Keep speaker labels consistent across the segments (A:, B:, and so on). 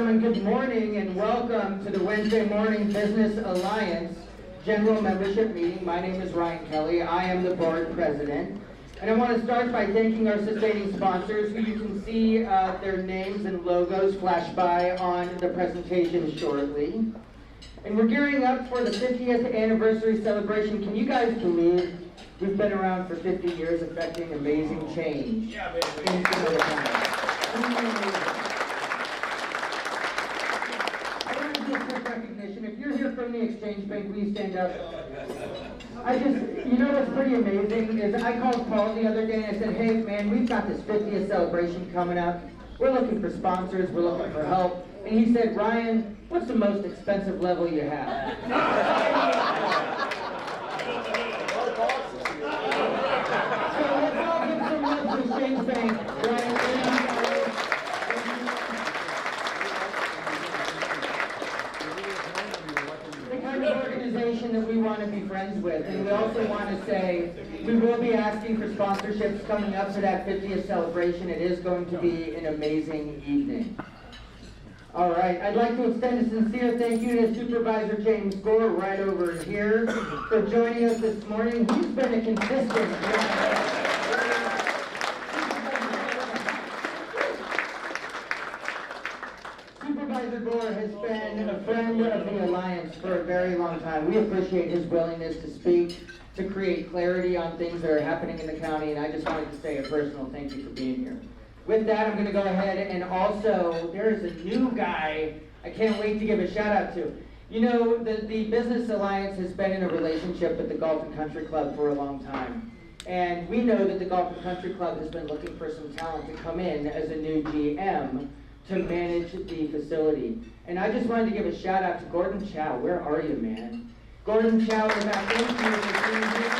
A: gentlemen, good morning and welcome to the Wednesday Morning Business Alliance General Membership Meeting. My name is Ryan Kelly. I am the board president. And I want to start by thanking our sustaining sponsors, who you can see their names and logos flash by on the presentation shortly. And we're gearing up for the 50th anniversary celebration. Can you guys believe we've been around for 50 years affecting amazing change?
B: Yeah, baby.
A: Recognition. If you're here from the Exchange Bank, will you stand up? You know what's pretty amazing is I called Paul the other day and I said, hey man, we've got this 50th celebration coming up. We're looking for sponsors, we're looking for help. And he said, Ryan, what's the most expensive level you have? So let's all give some love to Exchange Bank. That we want to be friends with, and we also want to say we will be asking for sponsorships coming up for that 50th celebration. It is going to be an amazing evening. All right, I'd like to extend a sincere thank you to Supervisor James Gore right over here for joining us this morning. He's been a consistent Supervisor Gore has been a friend of the Alliance for a very long time. We appreciate his willingness to speak, to create clarity on things that are happening in the county, and I just wanted to say a personal thank you for being here. With that, I'm going to go ahead and also, there's a new guy I can't wait to give a shout out to. You know, the Business Alliance has been in a relationship with the Golf and Country Club for a long time. And we know that the Golf and Country Club has been looking for some talent to come in as a new GM to manage the facility. And I just wanted to give a shout out to Gordon Chow. Where are you, man? Gordon Chow is back in here for being here.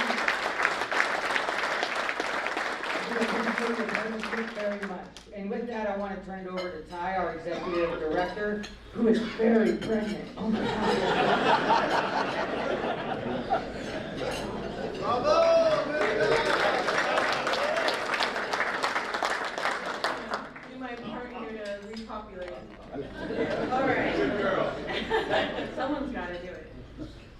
A: Thank you very much. And with that, I want to turn it over to Ty, our executive director, who is very pregnant. Oh my God.
B: Bravo!
C: All right. Someone's got to do it.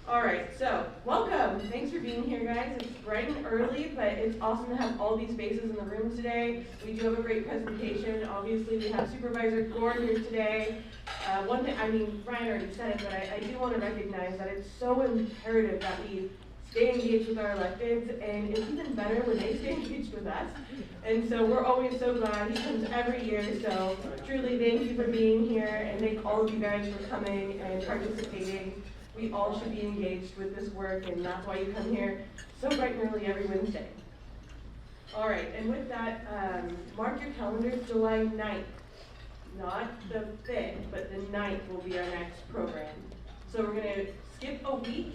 C: All right, so welcome. Thanks for being here, guys. It's bright and early, but it's awesome to have all these faces in the room today. We do have a great presentation. Obviously, we have Supervisor Gore here today. One thing, Ryan already said it, but I do want to recognize that it's so imperative that we stay engaged with our electeds, and it's even better when they stay engaged with us. And so we're always so glad he comes every year. So truly thank you for being here, and thank all of you guys for coming and participating. We all should be engaged with this work, and that's why you come here so bright and early every Wednesday. All right, and with that, mark your calendars, July 9th. Not the 5th, but the 9th will be our next program. So we're going to skip a week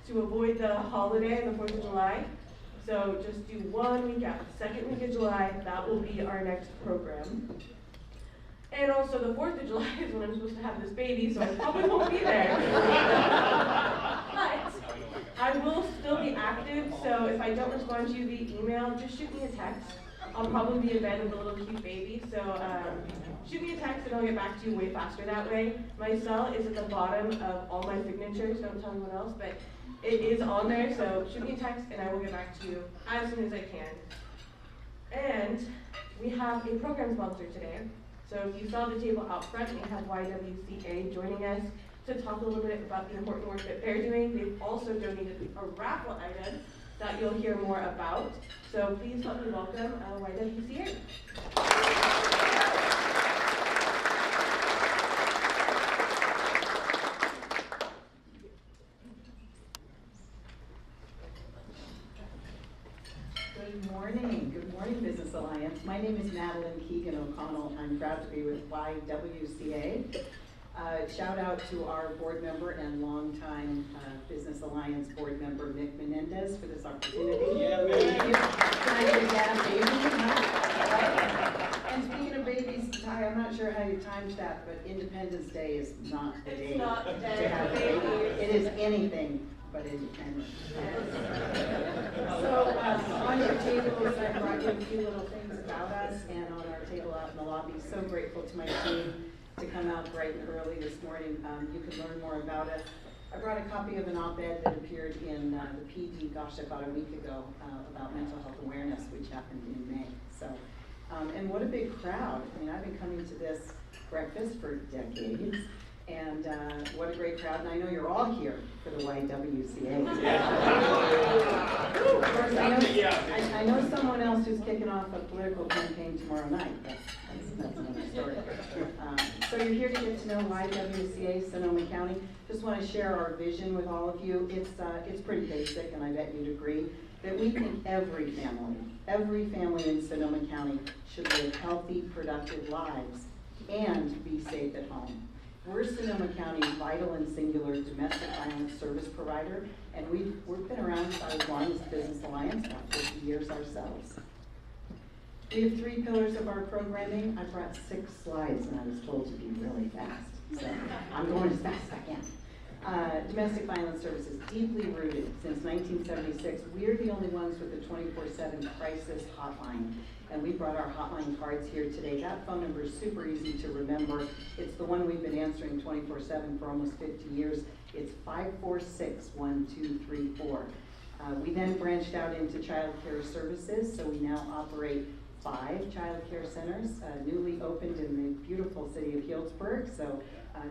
C: to avoid the holiday, the 4th of July. So just do 1 week out, the 2nd week of July, that will be our next program. And also the 4th of July is when I'm supposed to have this baby, so I probably won't be there. But I will still be active, so if I don't respond to you via email, just shoot me a text. I'll probably be in bed with a little cute baby, so shoot me a text and I'll get back to you way faster that way. My cell is at the bottom of all my signatures, don't tell anyone else, but it is on there, so shoot me a text and I will get back to you as soon as I can. And we have a program sponsor today. So if you saw the table out front, we have YWCA joining us to talk a little bit about the important work that they're doing. They've also donated a raffle item that you'll hear more about. So please help me welcome YWCA.
D: Good morning, Business Alliance. My name is Madeline Keegan O'Connell. I'm proud to be with YWCA. Shout out to our board member and longtime Business Alliance board member, Nick Menendez, for this opportunity.
B: Yeah, baby.
D: Can I get that baby? And speaking of babies, Ty, I'm not sure how you timed that, but Independence Day is not the day
C: It's not the day
D: to have a
C: for
D: baby.
C: babies.
D: It is anything but independent. So on your tables, I brought you a few little things about us, and on our table out in the lobby. So grateful to my team to come out bright and early this morning. You can learn more about it. I brought a copy of an op-ed that appeared in the PD, about a week ago, about mental health awareness, which happened in May. So, and what a big crowd. I mean, I've been coming to this breakfast for decades, and what a great crowd. And I know you're all here for the YWCA. Of course, I know someone else who's kicking off a political campaign tomorrow night. That's another story. So you're here to get to know YWCA, Sonoma County. Just want to share our vision with all of you. It's pretty basic, and I bet you'd agree, that we think every family in Sonoma County should live healthy, productive lives and be safe at home. We're Sonoma County's vital and singular domestic violence service provider, and we've been around about as long as Business Alliance, about 50 years ourselves. We have 3 pillars of our programming. I brought 6 slides, and I was told to be really fast, so I'm going as fast as I can. Domestic violence services, deeply rooted since 1976. We're the only ones with a 24/7 crisis hotline, and we brought our hotline cards here today. That phone number is super easy to remember. It's the one we've been answering 24/7 for almost 50 years. It's 546-1234. We then branched out into child care services, so we now operate 5 child care centers, newly opened in the beautiful city of Healdsburg. So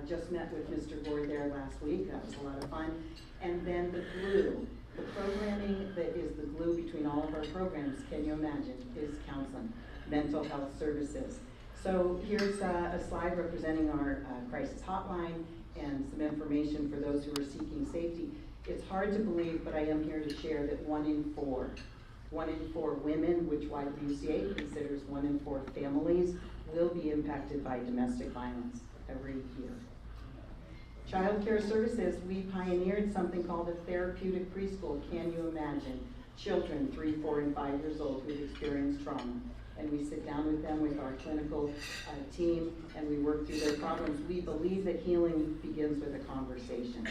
D: just met with Mr. Gord there last week. That was a lot of fun. And then the glue, the programming that is the glue between all of our programs, can you imagine, is counseling, mental health services. So here's a slide representing our crisis hotline and some information for those who are seeking safety. It's hard to believe, but I am here to share that 1 in 4 women, which YWCA considers 1 in 4 families, will be impacted by domestic violence every year. Child care services, we pioneered something called a therapeutic preschool. Can you imagine? Children 3, 4, and 5 years old who've experienced trauma. And we sit down with them with our clinical team, and we work through their problems. We believe that healing begins with a conversation.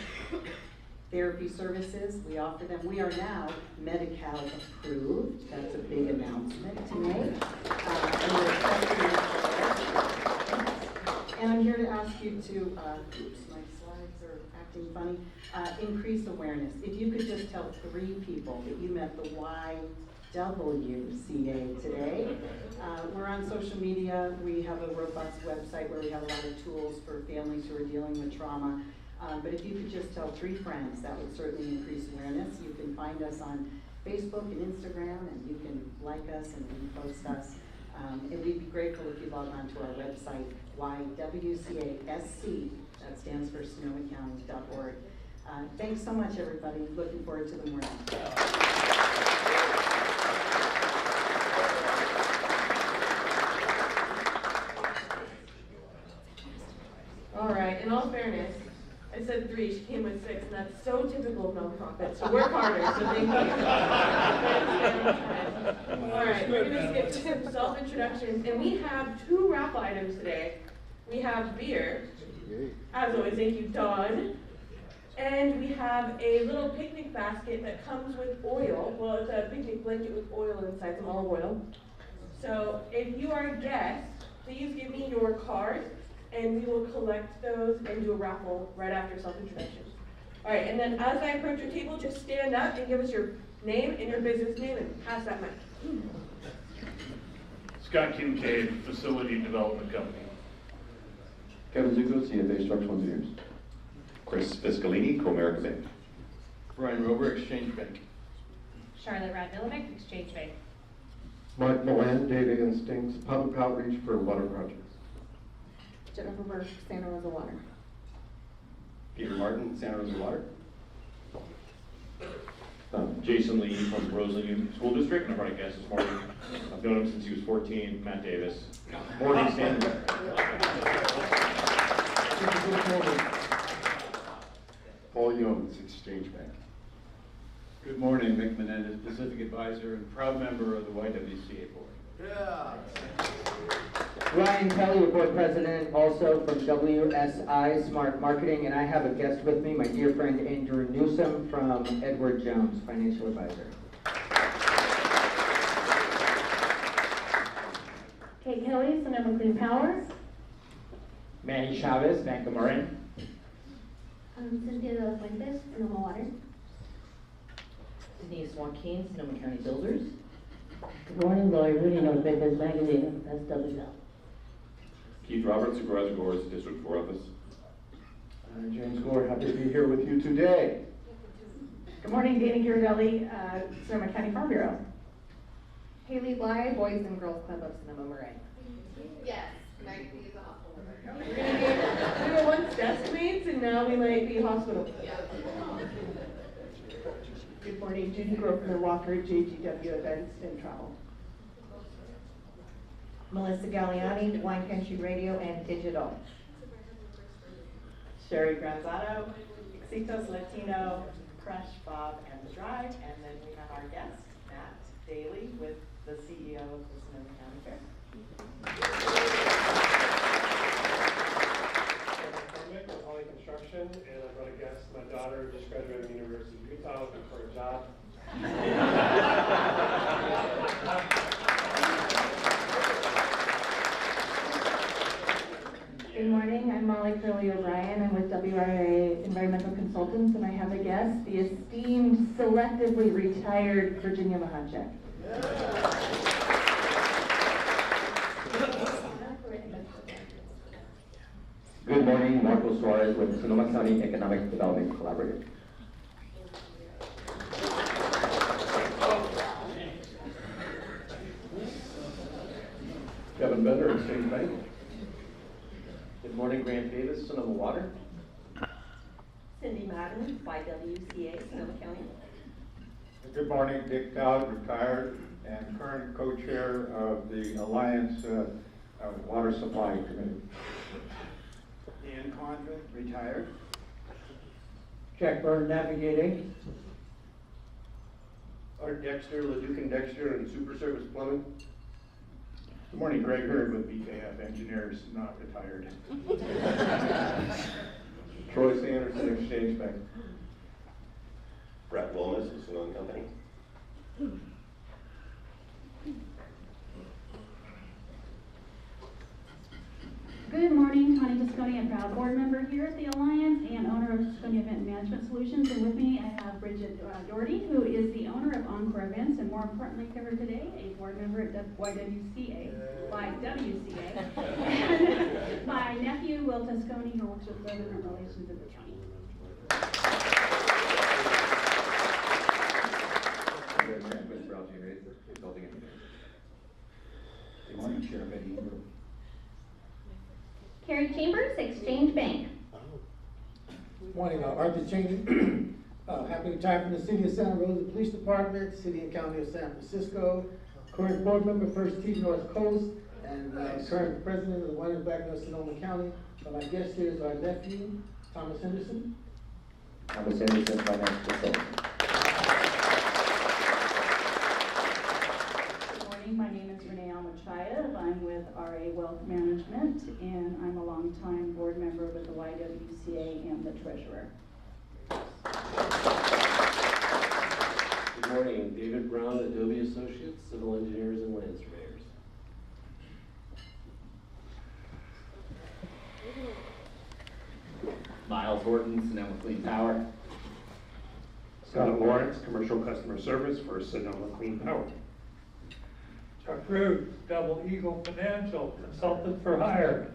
D: Therapy services, we offer them. We are now Medi-Cal approved. That's a big announcement to make. And I'm here to ask you to, oops, my slides are acting funny, increase awareness. If you could just tell 3 people that you met the YWCA today. We're on social media. We have a robust website where we have a lot of tools for families who are dealing with trauma. But if you could just tell 3 friends, that would certainly increase awareness. You can find us on Facebook and Instagram, and you can like us and repost us. And we'd be grateful if you log on to our website, YWCASC, that stands for SonomaCounty.org. Thanks so much, everybody. Looking forward to the morning.
C: All right, in all fairness, I said 3, she came with 6, and that's so typical of nonprofits. So work harder, so thank you. All right, we're going to skip to some self-introductions, and we have 2 raffle items today. We have beer, as always, thank you, Dawn. And we have a little picnic basket that comes with oil. Well, it's a picnic blanket with oil inside, some olive oil. So if you are a guest, please give me your card, and we will collect those and do a raffle right after self-introduction. All right, and then as I approach your table, just stand up and give us your name and your business name and pass that mic.
B: Scott Kincaid, Facility Development Company.
E: Kevin Zuko, CFA Structural Engineers.
F: Chris Fiscalini, Comerica Bank.
G: Brian Rober, Exchange Bank.
H: Charlotte Radmilovic, Exchange Bank.
E: Mark Milan, Data Instincts, Public Outreach for Water Projects.
I: Jennifer Burke, Santa Rosa Water.
F: Peter Martin, Santa Rosa Water.
B: Jason Lee from Rosalie School District, and I brought a guest this morning. I've known him since he was 14, Matt Davis. Morning, Stan.
E: Paul Young, Exchange Bank.
G: Good morning, Mick Menendez, Pacific Advisor and proud member of the YWCA Board.
A: Ryan Kelly, your board president, also from WSI Smart Marketing, and I have a guest with me, my dear friend Andrew Newsom from Edward Jones, financial advisor.
H: Kate Kelly, Sonoma Clean Power.
A: Manny Chavez, Banco Marin.
I: Cynthia de los Fuentes, Sonoma Water.
J: Denise Joaquin, Sonoma County Builders.
K: Good morning, Lori Rudy, North Memphis Magazine, SWL.
F: Keith Roberts, Supervisor Gore's District 4 Office.
E: James Gore, happy to be here with you today.
L: Good morning, Dana Girardelli, Sonoma County Farm Bureau.
I: Haley Bly, Boys and Girls Club of Sonoma Marin.
C: Yes, might be the hospital. We were once desk mates and now we might be hospital.
L: Good morning, Judy Grosvenor Walker, JGW Events and Travel.
D: Melissa Galliani, Wine Country Radio and Digital.
L: Sherry Granzano, Exitos Latino, Crush, Bob, and The Drive. And then we have our guest, Matt Daly, with the CEO of the Sonoma County Fair.
M: With Holly Construction, and I've got a guest, my daughter just graduated from the University of Utah, looking for a job.
L: Good morning, I'm Molly Curley O'Brien. I'm with WRA Environmental Consultants, and I have a guest, the esteemed, selectively retired Virginia Mahanchek.
N: Good morning, Marco Suarez with Sonoma County Economic Development Collaborative.
E: Kevin Bender, Exchange Bank.
N: Good morning, Grant Davis, Sonoma Water.
D: Cindy Madden, YWCA, Sonoma County.
G: Good morning, Dick Dowd, retired and current co-chair of the Alliance Water Supply Committee.
M: Ian Condren, retired.
A: Jack Byrne, Navigating.
E: Art Dexter, Leduc and Dexter, and Super Service Plumbing.
G: Good morning, Greg Hurd with BKF Engineers, not retired.
E: Troy Sanderson, Exchange Bank.
F: Brett Wilmes, the Sonoma Company.
O: Good morning, Tony Visconti, a proud board member here at the Alliance and owner of Visconti Event Management Solutions. And with me, I have Bridget Doherty, who is the owner of Encore Events, and more importantly, covered today, a board member at YWCA. And my nephew, Will Visconti, who works with government relations in the county.
G: Good morning, Sheriff Eddie Ingram.
O: Carrie Chambers, Exchange Bank.
P: Morning, Arthur Chaney. Happy to retire from the City of Santa Rosa Police Department, City and County of San Francisco, current board member, First Team North Coast, and current president of the Wine and Black North Sonoma County. My guest here is our nephew, Thomas Henderson.
N: Thomas Henderson, Financial Consultant.
O: Good morning, my name is Renee Almachayev. I'm with RA Wealth Management, and I'm a longtime board member with the YWCA and the treasurer.
Q: Good morning, David Brown, Adobe Associates, Civil Engineers and Land Surveyors.
R: Miles Horton, Sonoma Clean Power.
M: Scott Lawrence, Commercial Customer Service for Sonoma Clean Power.
S: Chuck Root, Double Eagle Financial, Consultant for Hire.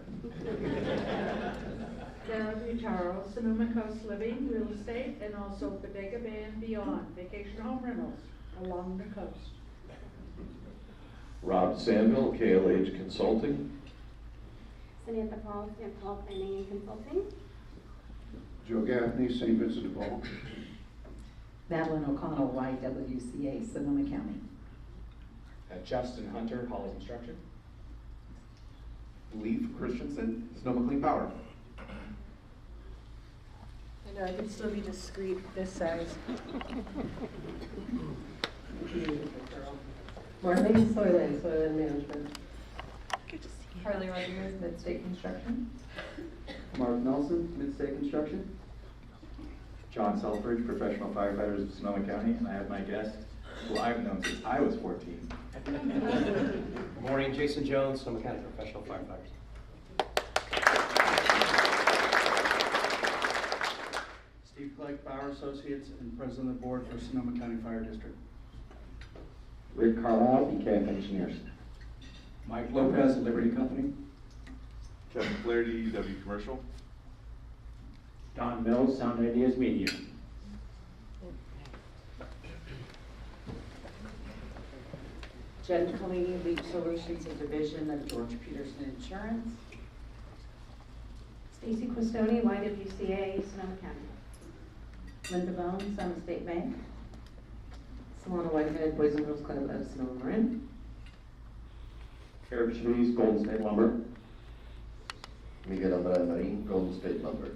T: Sarah Butaro, Sonoma Coast Living, Real Estate, and also Bodega Bay and Beyond, Vacation Home Rentals along the coast.
F: Rob Sanville, KLH Consulting.
I: Samantha Paul, St. Paul Planning and Consulting.
G: Joe Gaffney, St. Vincent de Paul.
D: Madeline O'Connell, YWCA, Sonoma County.
R: Justin Hunter, Holly Construction.
F: Leaf Christensen, Sonoma Clean Power.
T: I know, I can still be discreet this size.
K: Marlene Soyland, Soyland Management.
D: Harley Rodriguez, Mid-State Construction.
U: Mark Nelson, Mid-State Construction.
V: John Selfridge, Professional Firefighters of Sonoma County, and I have my guest, who I've known since I was 14.
W: Good morning, Jason Jones, Sonoma County Professional Firefighters.
B: Blake Bauer Associates and President of the Board for Sonoma County Fire District.
N: Rick Carlisle, BKF Engineers.
V: Mike Lopez, Liberty Company.
F: Kevin Flaherty, EW Commercial.
N: Don Mills, Sound Ideas Media.
D: Jen Collini, Leap Solutions, a division of George Peterson Insurance.
H: Stacy Quistoni, YWCA, Sonoma County.
K: Linda Bone, Sonoma State Bank. Solana Whitehead, Boys and Girls Club of Sonoma Marin.
N: Eric Schmies, Golden State Lumber.
E: Miguel Andrade Marin, Golden State Lumber.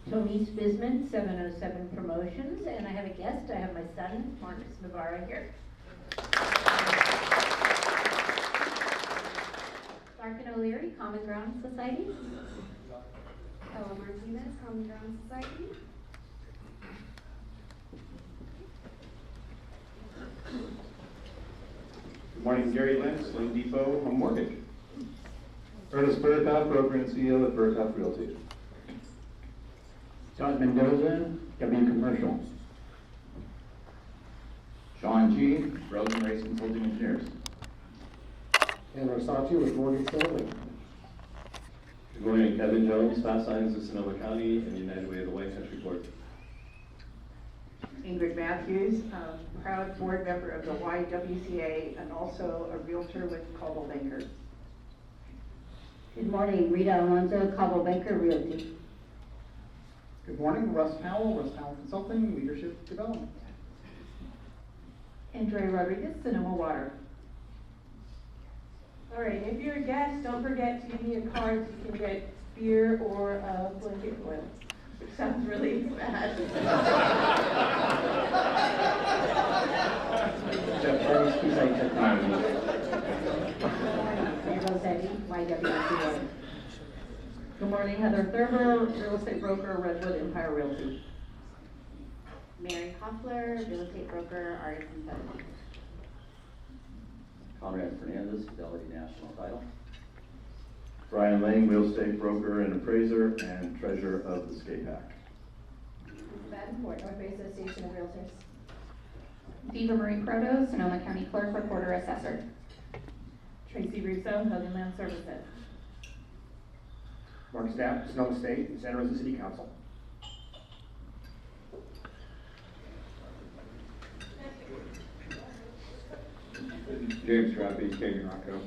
H: Tony's Bisman, 707 Promotions, and I have a guest. I have my son, Marcus Navarra here. Larkin O'Leary, Common Ground Society.
I: Ella Martinez, Common Ground Society.
V: Good morning, Gary Lentz, Lane Depot Home Mortgage.
E: Ernest Burkhoff, broker and CEO at Burkhoff Realty.
N: John Mendoza, W Commercial. Sean G, Road and Race Consulting Engineers.
P: And Versace with Morgan Stanley.
F: Good morning, Kevin Jones, Fast Signs of Sonoma County and United Way of the White Country Board.
T: Ingrid Matthews, proud board member of the YWCA and also a realtor with Caldwell Banker.
H: Good morning, Rita Alonso, Caldwell Banker Realty.
B: Good morning, Russ Powell Consulting, Leadership Development.
C: Andrea Rodriguez, Sonoma Water. All right, if you're a guest, don't forget to give me a card so you can get beer or a blanket oil, which sounds really bad.
H: YWCA.
J: Good morning, Heather Thurber, real estate broker, Redwood Empire Realty.
I: Mary Hoffler, real estate broker, Artisan Fund.
N: Conrad Fernandez, Fidelity National Title.
F: Brian Lang, real estate broker and appraiser and treasurer of the SCA PAC.
I: Lisa Davenport, North Bay Association of Realtors.
H: Diva Marie Proto, Sonoma County Clerk, Recorder, Assessor.
C: Tracy Russo, Hug and Land Services.
B: Mark Stapp, Sonoma State and Santa Rosa City Council.
G: James Trappy, Canyon Rocco.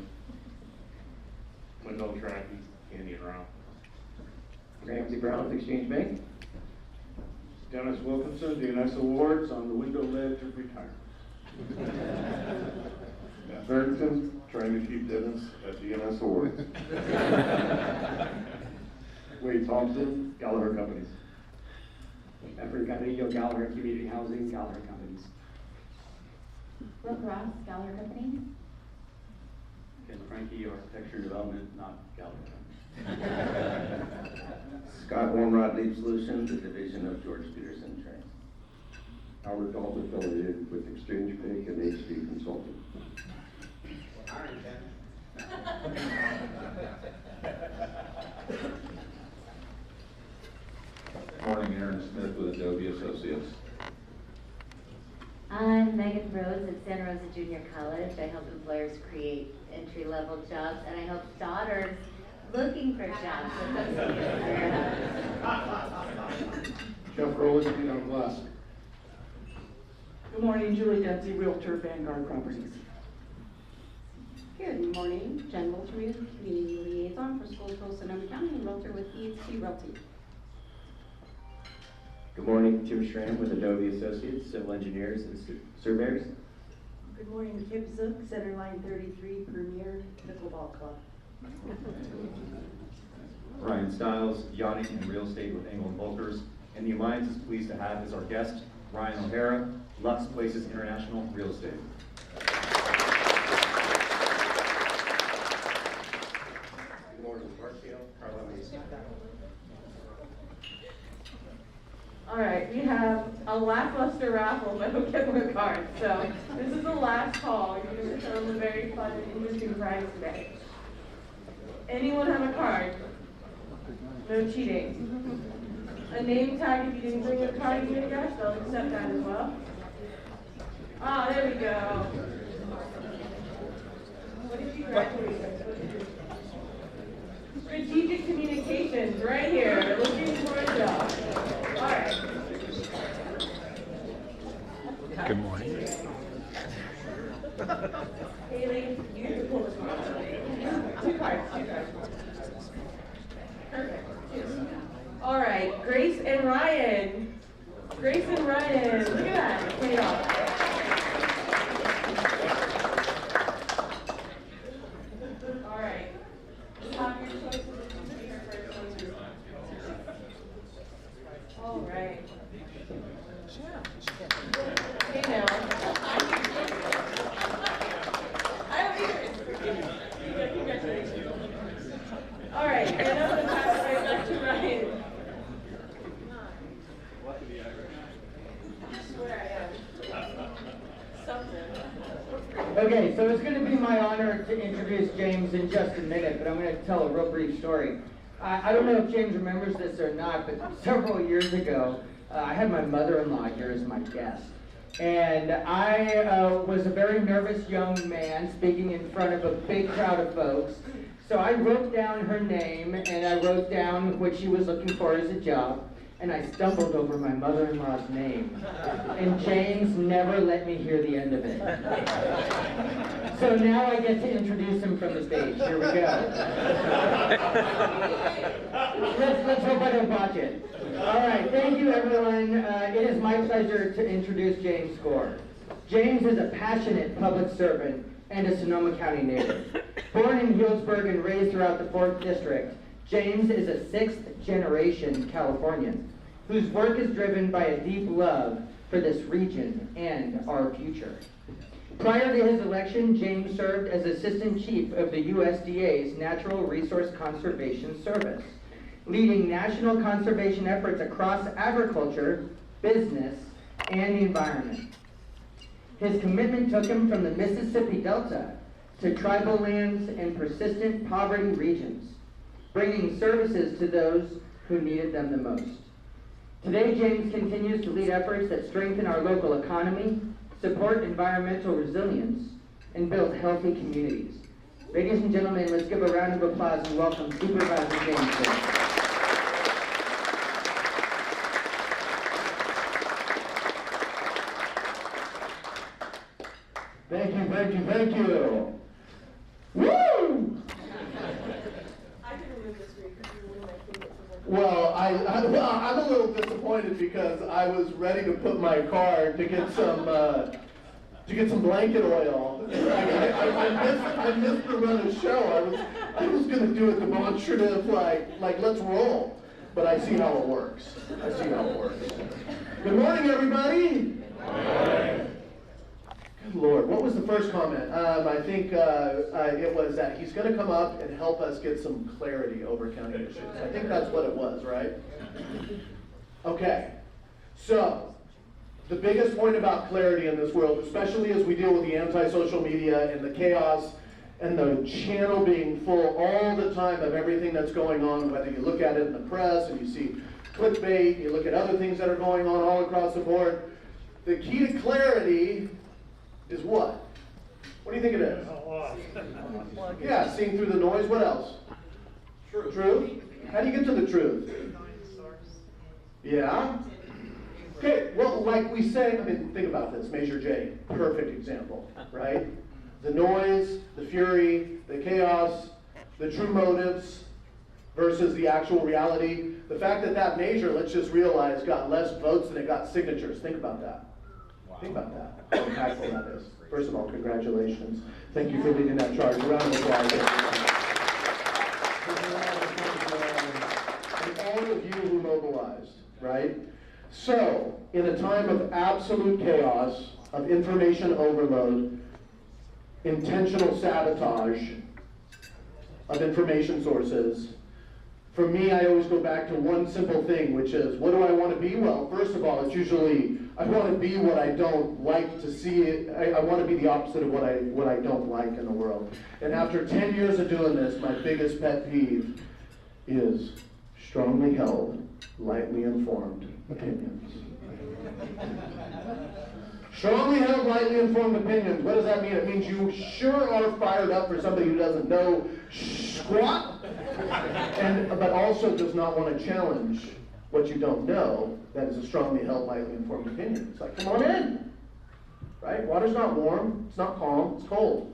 F: Wendell Tracky, Canyon Rock.
B: Ramsey Brown, Exchange Bank.
G: Dennis Wilkinson, DNS Awards on the window ledge of retirement.
E: Matt Ferguson, trying to keep Dennis at DNS Awards. Wade Thompson, Gallagher Companies.
B: Effort Carrillo, Gallagher Community Housing, Gallagher Companies.
H: Brooke Ross, Gallagher Company.
V: Ken Frankie, Architecture Development, not Gallagher.
N: Scott Warmrod, Leap Solutions, a division of George Peterson Insurance.
E: Howard Dalton, affiliated with Exchange Bank and HD Consulting.
G: Morning, Aaron Smith with Adobe Associates.
I: I'm Megan Rhodes at Santa Rosa Junior College. I help employers create entry-level jobs, and I help daughters looking for jobs. So come see us at our house.
P: Jeff Rowland, Pino Glass.
J: Good morning, Julie Dempsey, Realtor, Vanguard Properties.
H: Good morning, Jen Woltermuth, Community Liaison for Schools Coast Sonoma County and Realtor with EXP Realty.
N: Good morning, Jim Schramm with Adobe Associates, Civil Engineers and Surveyors.
T: Good morning, Kip Zook, Centerline 33 Premier Pickleball Club.
V: Ryan Stiles, Yachting and Real Estate with Engel and Volkers. And the Alliance is pleased to have as our guest, Ryan O'Hara, Lux Places International Real Estate.
B: Good morning, Markfield, Carla Mason.
C: All right, we have a lackluster raffle, but we'll get more cards. So this is the last call. You're going to show them a very fun and interesting prize today. Anyone have a card? No cheating. a name tag if you didn't bring your card here, guys. They'll accept that as well. Ah, there we go. What did you graduate with? Strategic communications, right here. Looking for a job. All right.
A: Good morning.
C: Haley, you have to pull this one. Two cards. Perfect. All right, Grace and Ryan. Grace and Ryan, look at that, paid off. All right, have your choices of your first one. All right. Hey now. I don't either. Congratulations. All right, and I'm going to pass it right back to Ryan.
L: Okay, so it's going to be my honor to introduce James in just a minute, but I'm going to tell a real brief story. I don't know if James remembers this or not, but several years ago, I had my mother-in-law here as my guest. And I was a very nervous young man speaking in front of a big crowd of folks. So I wrote down her name, and I wrote down what she was looking for as a job. And I stumbled over my mother-in-law's name. And James never let me hear the end of it. So now I get to introduce him from the stage. Here we go. Let's hope I don't botch it. All right, thank you everyone. It is my pleasure to introduce James Gore. James is a passionate public servant and a Sonoma County native. Born in Healdsburg and raised throughout the 4th District, James is a 6th-generation Californian whose work is driven by a deep love for this region and our future. Prior to his election, James served as Assistant Chief of the USDA's Natural Resource Conservation Service, leading national conservation efforts across agriculture, business, and the environment. His commitment took him from the Mississippi Delta to tribal lands and persistent poverty regions, bringing services to those who needed them the most. Today, James continues to lead efforts that strengthen our local economy, support environmental resilience, and build healthy communities. Ladies and gentlemen, let's give a round of applause and welcome Supervisor James Gore.
W: Thank you, thank you, thank you. Woo! Well, I'm a little disappointed because I was ready to put my card to get some blanket oil. I missed the run of the show. I was going to do a demonstrative like let's roll, but I see how it works. Good morning, everybody. Good morning. Good Lord, what was the first comment? I think it was that he's going to come up and help us get some clarity over county issues. I think that's what it was, right? Okay, so the biggest point about clarity in this world, especially as we deal with the anti-social media and the chaos and the channel being full all the time of everything that's going on, whether you look at it in the press and you see clickbait, you look at other things that are going on all across the board, the key to clarity is what? What do you think it is? Yeah, seeing through the noise. What else? Truth. How do you get to the truth? Yeah? Okay, well, like we say, I mean, think about this. Measure J, perfect example, right? The noise, the fury, the chaos, the true motives versus the actual reality. The fact that that measure, let's just realize, got less votes than it got signatures. Think about that. Think about that, how impactful that is. First of all, congratulations. Thank you for leading that charge. A round of applause. And all of you who mobilized, right? So, in a time of absolute chaos, of information overload, intentional sabotage of information sources, for me, I always go back to one simple thing, which is, what do I want to be? Well, first of all, it's usually, I want to be what I don't like to see. I want to be the opposite of what I don't like in the world. And after 10 years of doing this, my biggest pet peeve is strongly held lightly informed opinions. Strongly held, lightly informed opinions. What does that mean? It means you sure are fired up for somebody who doesn't know squat, but also does not want to challenge what you don't know. That is a strongly held, lightly informed opinion. It's like, come on in, right? Water's not warm, it's not calm, it's cold,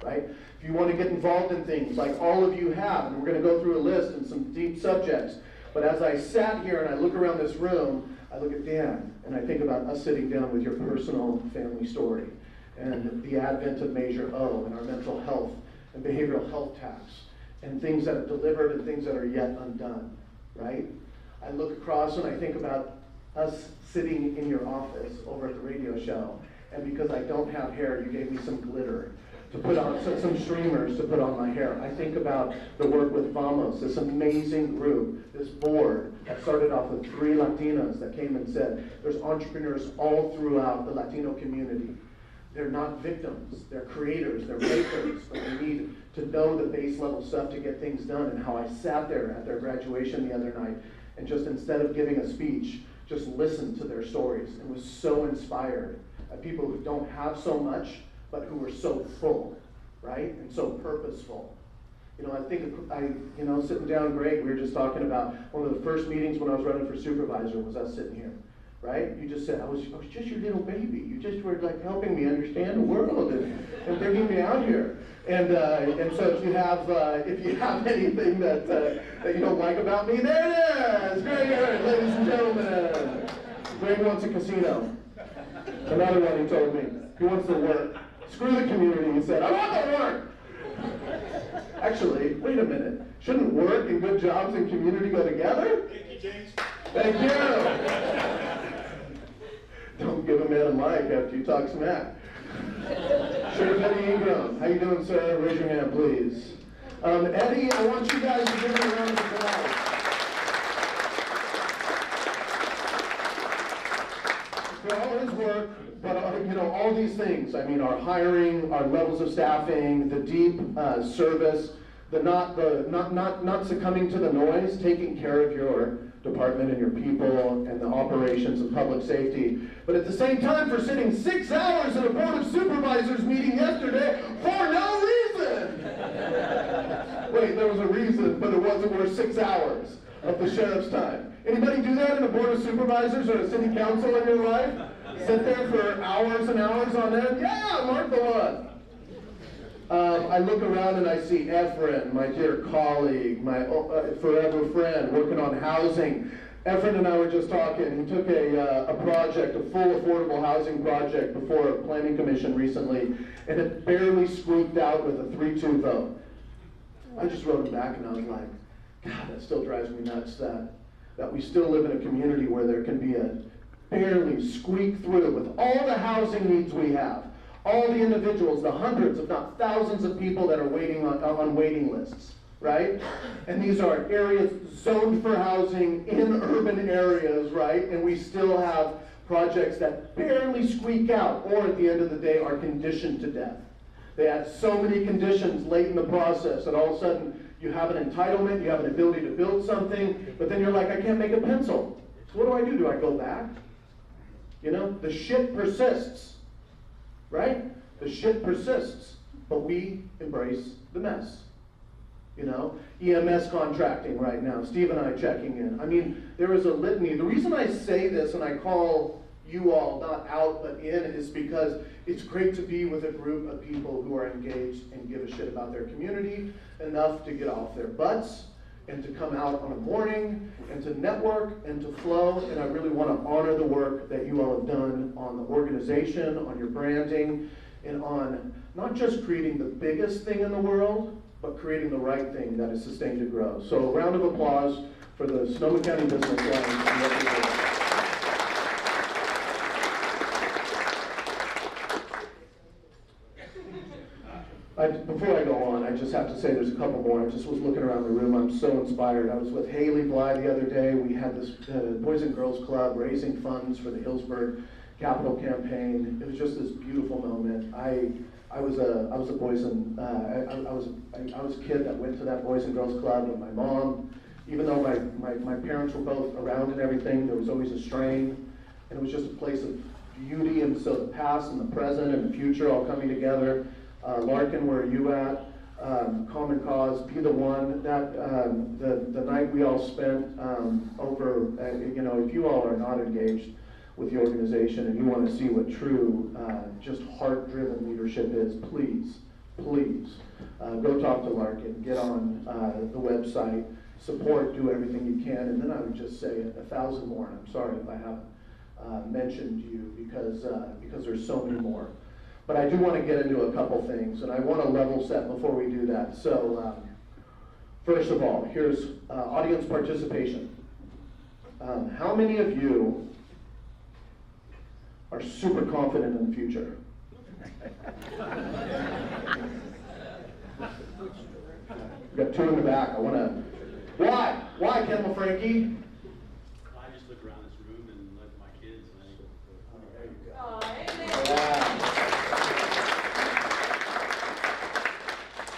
W: right? If you want to get involved in things like all of you have, and we're going to go through a list and some deep subjects, but as I sat here and I look around this room, I look at Dan, and I think about us sitting down with your personal family story, and the advent of Measure O, and our mental health and behavioral health tax, and things that are delivered and things that are yet undone, right? I look across and I think about us sitting in your office over at the radio show, and because I don't have hair, you gave me some glitter to put on, some streamers to put on my hair. I think about the work with Vamos, this amazing group, this board that started off with 3 Latinas that came and said, there's entrepreneurs all throughout the Latino community. They're not victims, they're creators, they're makers, but they need to know the base level stuff to get things done. And how I sat there at their graduation the other night and just instead of giving a speech, just listened to their stories and was so inspired by people who don't have so much, but who are so full, right? And so purposeful. You know, I think, sitting down, Greg, we were just talking about one of the first meetings when I was running for supervisor was us sitting here, right? You just said, I was just your little baby. You just were like helping me understand the world and bringing me out here. And so if you have anything that you don't like about me, there it is. Greg, ladies and gentlemen. Greg wants a casino. Another one, he told me. He wants to work. Screw the community, he said. I want to work. Actually, wait a minute. Shouldn't work and good jobs and community go together? Thank you, James. Thank you. Don't give a man a mic after you talk smack. Sheriff Eddie Ingram, how you doing, sir? Raise your hand, please. Eddie, I want you guys to give me a round of applause. For all his work, but all these things. I mean, our hiring, our levels of staffing, the deep service, the not succumbing to the noise, taking care of your department and your people and the operations of public safety. But at the same time, for sitting 6 hours in a Board of Supervisors meeting yesterday for no reason. Wait, there was a reason, but it wasn't worth 6 hours of the sheriff's time. Anybody do that in a Board of Supervisors or a city council in your life? Sit there for hours and hours on end? Yeah, mark the one. I look around and I see Efren, my dear colleague, my forever friend, working on housing. Efren and I were just talking. He took a project, a full affordable housing project before a planning commission recently, and it barely squeaked out with a 3-2 vote. I just wrote him back and I was like, God, that still drives me nuts that we still live in a community where there can be a barely squeak through with all the housing needs we have, all the individuals, the hundreds, if not thousands of people that are waiting on waiting lists, right? And these are areas zoned for housing in urban areas, right? And we still have projects that barely squeak out, or at the end of the day are conditioned to death. They add so many conditions late in the process that all of a sudden you have an entitlement, you have an ability to build something, but then you're like, I can't make a pencil. So what do? Do I go back? You know, the shit persists, right? The shit persists, but we embrace the mess. You know, EMS contracting right now, Steve and I checking in. I mean, there is a litany. The reason I say this and I call you all not out but in is because it's great to be with a group of people who are engaged and give a shit about their community enough to get off their butts and to come out on a morning and to network and to flow. And I really want to honor the work that you all have done on the organization, on your branding, and on not just creating the biggest thing in the world, but creating the right thing that is sustained to grow. So a round of applause for the Sonoma County Business Alliance and what you're doing. Before I go on, I just have to say there's a couple more. I just was looking around the room. I'm so inspired. I was with Haley Bly the other day. We had this Boys and Girls Club raising funds for the Hillsburg Capital Campaign. It was just this beautiful moment. I was a kid that went to that Boys and Girls Club with my mom. Even though my parents were both around and everything, there was always a strain, and it was just a place of beauty, and so the past and the present and the future all coming together. Larkin, where are you at? Common Cause, Be the One. That the night we all spent over, you know, if you all are not engaged with the organization and you want to see what true, just heart-driven leadership is, please, go talk to Larkin, get on the website, support, do everything you can, and then I would just say 1,000 more, and I'm sorry if I haven't mentioned you because there's so many more. But I do want to get into a couple things, and I want to level set before we do that. So first of all, here's audience participation. How many of you are super confident in the future? We've got 2 in the back. I want to. Why? Why, Kendall Frankie?
M: I just look around this room and look at my kids and I think,
C: Oh,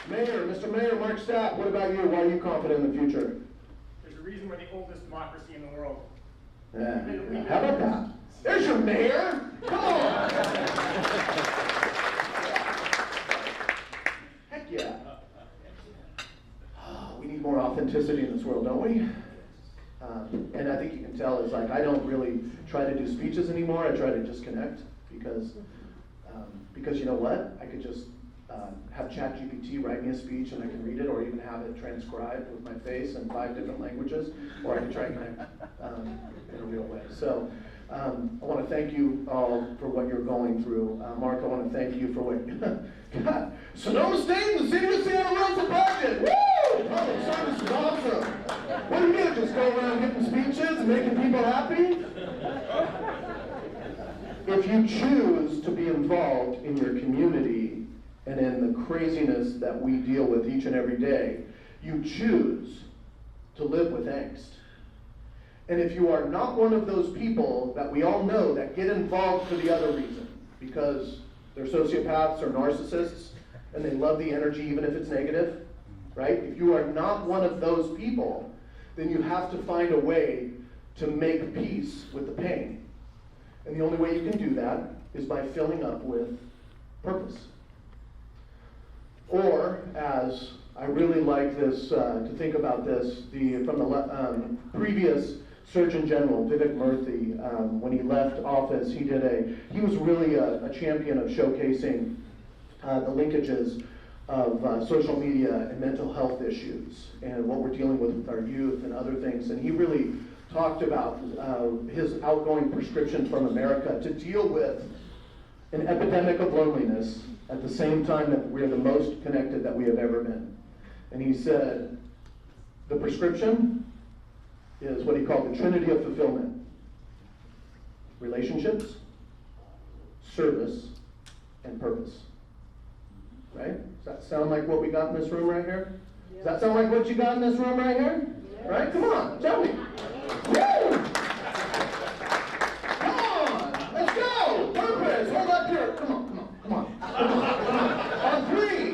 W: Mayor, Mr. Mayor, Mark Stapp, what about you? Why are you confident in the future?
O: There's a reason we're the oldest democracy in the world.
W: Yeah. How about that? There's your mayor! Come on! Heck yeah. Oh, we need more authenticity in this world, don't we? And I think you can tell is like I don't really try to do speeches anymore. I try to just connect because you know what? I could just have ChatGPT write me a speech and I can read it, or even have it transcribed with my face in 5 different languages, or I can try and connect in a real way. So I want to thank you all for what you're going through. Mark, I want to thank you for what God, Sonoma State and the City of Seattle runs the budget. Woo! Public service is awesome. What do you do? Just go around giving speeches and making people happy? If you choose to be involved in your community and in the craziness that we deal with each and every day, you choose to live with angst. And if you are not one of those people that we all know that get involved for the other reason, because they're sociopaths or narcissists, and they love the energy even if it's negative, right? If you are not one of those people, then you have to find a way to make peace with the pain. And the only way you can do that is by filling up with purpose. Or, as I really like this, to think about this, from the previous Surgeon General, Vivek Murthy, when he left office, he was really a champion of showcasing the linkages of social media and mental health issues and what we're dealing with our youth and other things. And he really talked about his outgoing prescription from America to deal with an epidemic of loneliness at the same time that we're the most connected that we have ever been. And he said, the prescription is what he called the Trinity of Fulfillment: relationships, service, and purpose. Right? Does that sound like what we got in this room right here? Does that sound like what you got in this room right here? Right? Come on, tell me. Woo! Come on, let's go. Purpose. Hold up here. Come on. On 3.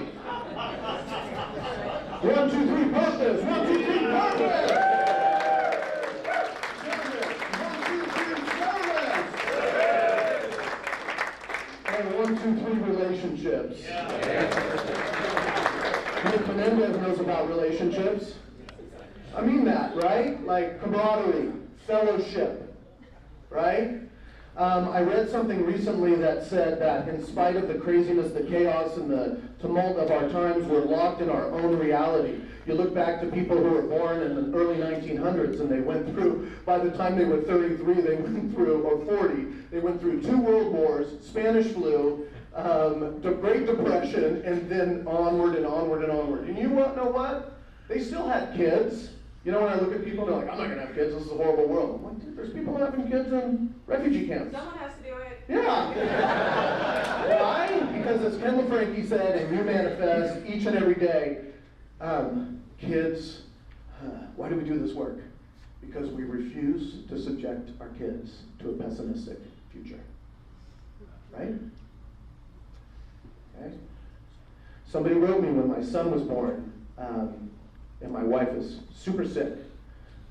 W: 1, 2, 3. Purpose. 1, 2, 3. Purpose. 1, 2, 3, relationships. Nick Menendez knows about relationships. I mean that, right? Like camaraderie, fellowship, right? I read something recently that said that in spite of the craziness, the chaos, and the tumult of our times, we're locked in our own reality. You look back to people who were born in the early 1900s, and they went through, by the time they were 33, they went through, or 40, they went through 2 world wars, Spanish flu, the Great Depression, and then onward and onward and onward. And you know what? They still had kids. You know, when I look at people, they're like, I'm not going to have kids, this is a horrible world. I'm like, dude, there's people having kids in refugee camps.
C: Someone has to do it.
W: Yeah. Why? Because as Kendall Frankie said, and you manifest each and every day, kids, why do we do this work? Because we refuse to subject our kids to a pessimistic future. Right? Okay? Somebody wrote me when my son was born, and my wife is super sick.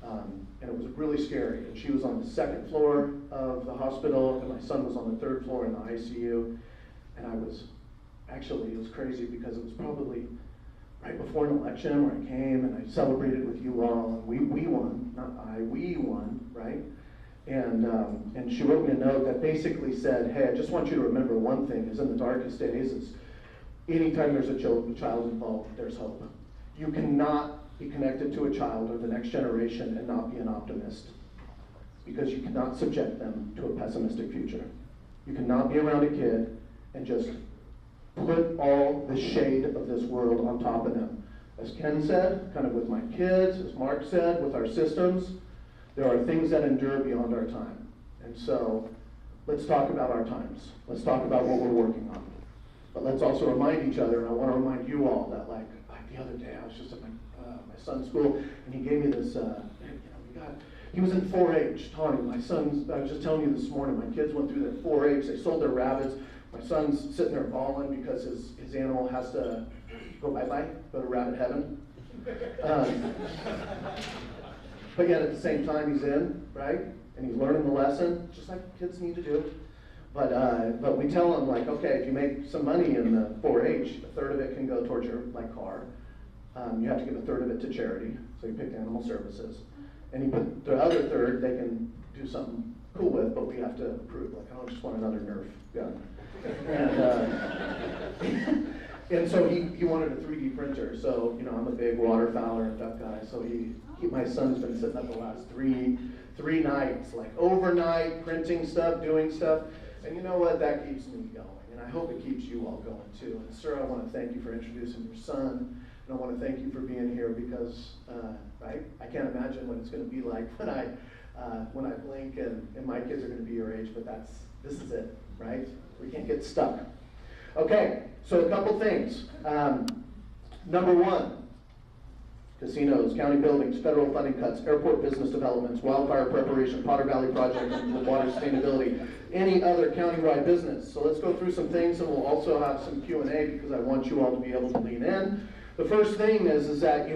W: And it was really scary. And she was on the second floor of the hospital, and my son was on the third floor in the ICU. And it was crazy because it was probably right before an election where I came and I celebrated with you all, and we won, not I, we won, right? And she wrote me a note that basically said, hey, I just want you to remember one thing, is in the darkest days, is anytime there's a child involved, there's hope. You cannot be connected to a child or the next generation and not be an optimist, because you cannot subject them to a pessimistic future. You cannot be around a kid and just put all the shade of this world on top of them. As Ken said, kind of with my kids, as Mark said, with our systems, there are things that endure beyond our time. And so, let's talk about our times. Let's talk about what we're working on. But let's also remind each other, and I want to remind you all that like the other day, I was just at my son's school, and he gave me this, he was in 4-H, Tony, my son's, I was just telling you this morning, my kids went through their 4-H, they sold their rabbits. My son's sitting there bawling because his animal has to go bye-bye, go to rabbit heaven. But yet at the same time he's in, right? And he's learning the lesson, just like kids need to do. But we tell him, like, okay, if you make some money in the 4-H, a third of it can go towards your car. You have to give a third of it to charity, so you pick animal services. And you put the other third, they can do something cool with, but we have to approve. Like, I don't just want another Nerf gun. And so he wanted a 3D printer. So, I'm a big waterfowler and duck guy. So my son's been sitting up the last three nights, like overnight, printing stuff, doing stuff. And you know what? That keeps me going. And I hope it keeps you all going too. And sir, I want to thank you for introducing your son. And I want to thank you for being here because, I can't imagine what it's going to be like when I blink and my kids are going to be your age, but this is it, right? We can't get stuck. Okay, so a couple things. Number one, casinos, county buildings, federal funding cuts, airport business developments, wildfire preparation, Potter Valley project, water sustainability, any other countywide business. So let's go through some things, and we'll also have some Q&A because I want you all to be able to lean in. The first thing is that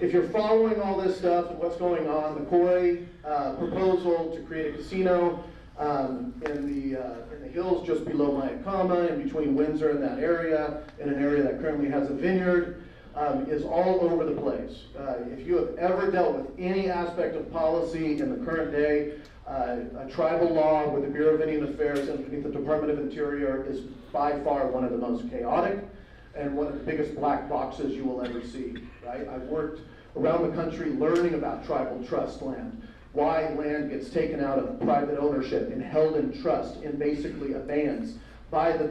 W: if you're following all this stuff and what's going on, the Coy proposal to create a casino in the hills just below Mayakama, in between Windsor and that area, in an area that currently has a vineyard, is all over the place. If you have ever dealt with any aspect of policy in the current day, a tribal law with the Bureau of Indian Affairs underneath the Department of Interior is by far one of the most chaotic and one of the biggest black boxes you will ever see, right? I've worked around the country learning about tribal trust land, why land gets taken out of private ownership and held in trust in basically abeyance by the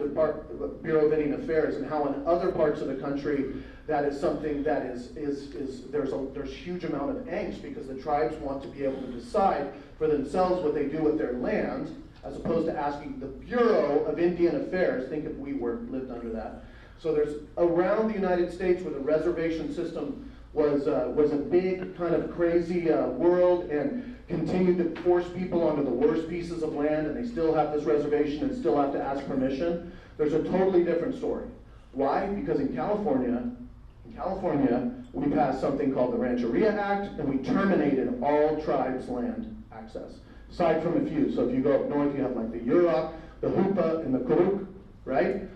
W: Bureau of Indian Affairs, and how in other parts of the country that is something that there's huge amount of angst because the tribes want to be able to decide for themselves what they do with their land, as opposed to asking the Bureau of Indian Affairs. Think if we lived under that. So there's around the United States where the reservation system was a big kind of crazy world and continued to force people onto the worst pieces of land, and they still have this reservation and still have to ask permission. There's a totally different story. Why? Because in California, we passed something called the Rancheria Act, and we terminated all tribes' land access, aside from a few. So if you go up north, you have like the Yurok, the Hupa, and the Kuruk, right?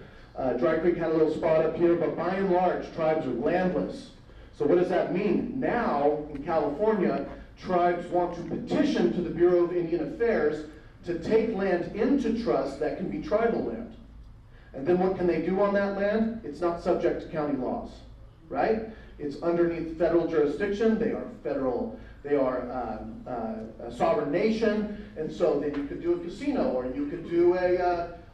W: Dry Creek had a little spot up here, but by and large, tribes are landless. So what does that mean? Now, in California, tribes want to petition to the Bureau of Indian Affairs to take land into trust that can be tribal land. And then what can they do on that land? It's not subject to county laws, right? It's underneath federal jurisdiction. They are a sovereign nation, and so then you could do a casino, or you could do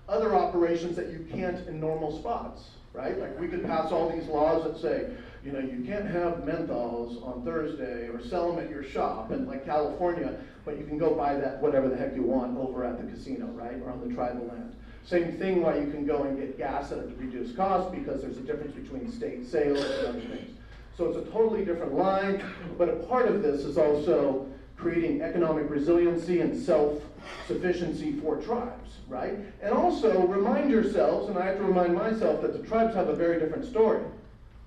W: other operations that you can't in normal spots, right? Like we could pass all these laws that say, you can't have menthols on Thursday or sell them at your shop in like California, but you can go buy that whatever the heck you want over at the casino, right? Or on the tribal land. Same thing why you can go and get gas at a reduced cost because there's a difference between state sales and other things. So it's a totally different line, but a part of this is also creating economic resiliency and self-sufficiency for tribes, right? And also remind yourselves, and I have to remind myself, that the tribes have a very different story,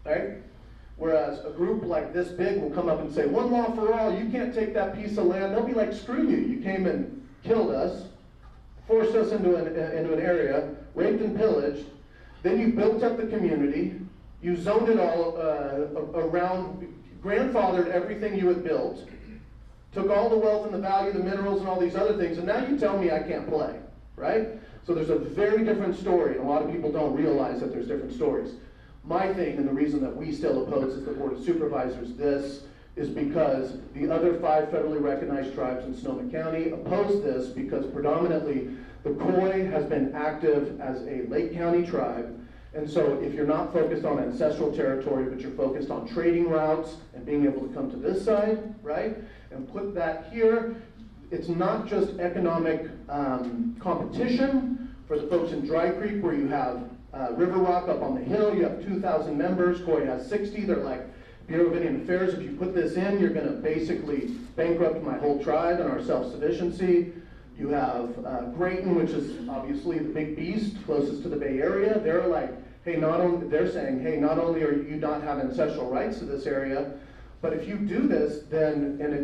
W: right? Whereas a group like this big will come up and say, one law for all, you can't take that piece of land. They'll be like, screw you, you came and killed us, forced us into an area, raped and pillaged, then you built up the community, you zoned it all around, grandfathered everything you had built, took all the wealth and the value, the minerals and all these other things, and now you tell me I can't play, right? So there's a very different story, and a lot of people don't realize that there's different stories. My thing, and the reason that we still oppose as the Board of Supervisors this, is because the other 5 federally recognized tribes in Sonoma County oppose this because predominantly the Khoi has been active as a Lake County tribe. And so if you're not focused on ancestral territory, but you're focused on trading routes and being able to come to this side, right, and put that here, it's not just economic competition for the folks in Dry Creek where you have River Rock up on the hill, you have 2,000 members, Khoi has 60, they're like, Bureau of Indian Affairs, if you put this in, you're gonna basically bankrupt my whole tribe and our self-sufficiency. You have Grayton, which is obviously the big beast, closest to the Bay Area. They're like, hey, they're saying, hey, not only are you not have ancestral rights to this area, but if you do this, then, and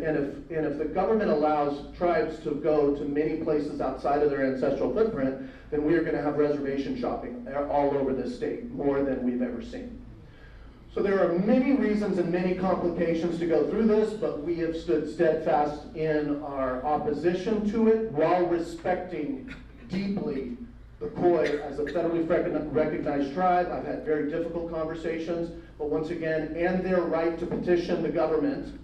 W: if the government allows tribes to go to many places outside of their ancestral footprint, then we are gonna have reservation shopping all over this state, more than we've ever seen. So there are many reasons and many complications to go through this, but we have stood steadfast in our opposition to it while respecting deeply the Khoi as a federally recognized tribe. I've had very difficult conversations, but once again, and their right to petition the government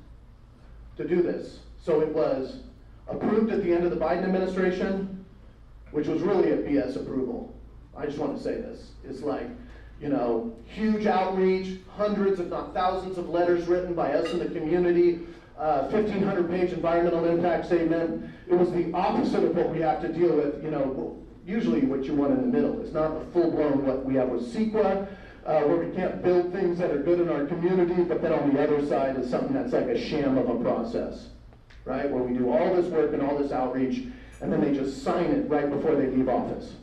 W: to do this. So it was approved at the end of the Biden administration, which was really a BS approval. I just want to say this. It's like, you know, huge outreach, hundreds if not thousands of letters written by us in the community, 1,500-page environmental impact statement. It was the opposite of what we have to deal with, you know, usually what you want in the middle. It's not the full-blown what we have with CEQA, where we can't build things that are good in our community, but then on the other side is something that's like a sham of a process, right? Where we do all this work and all this outreach, and then they just sign it right before they leave office.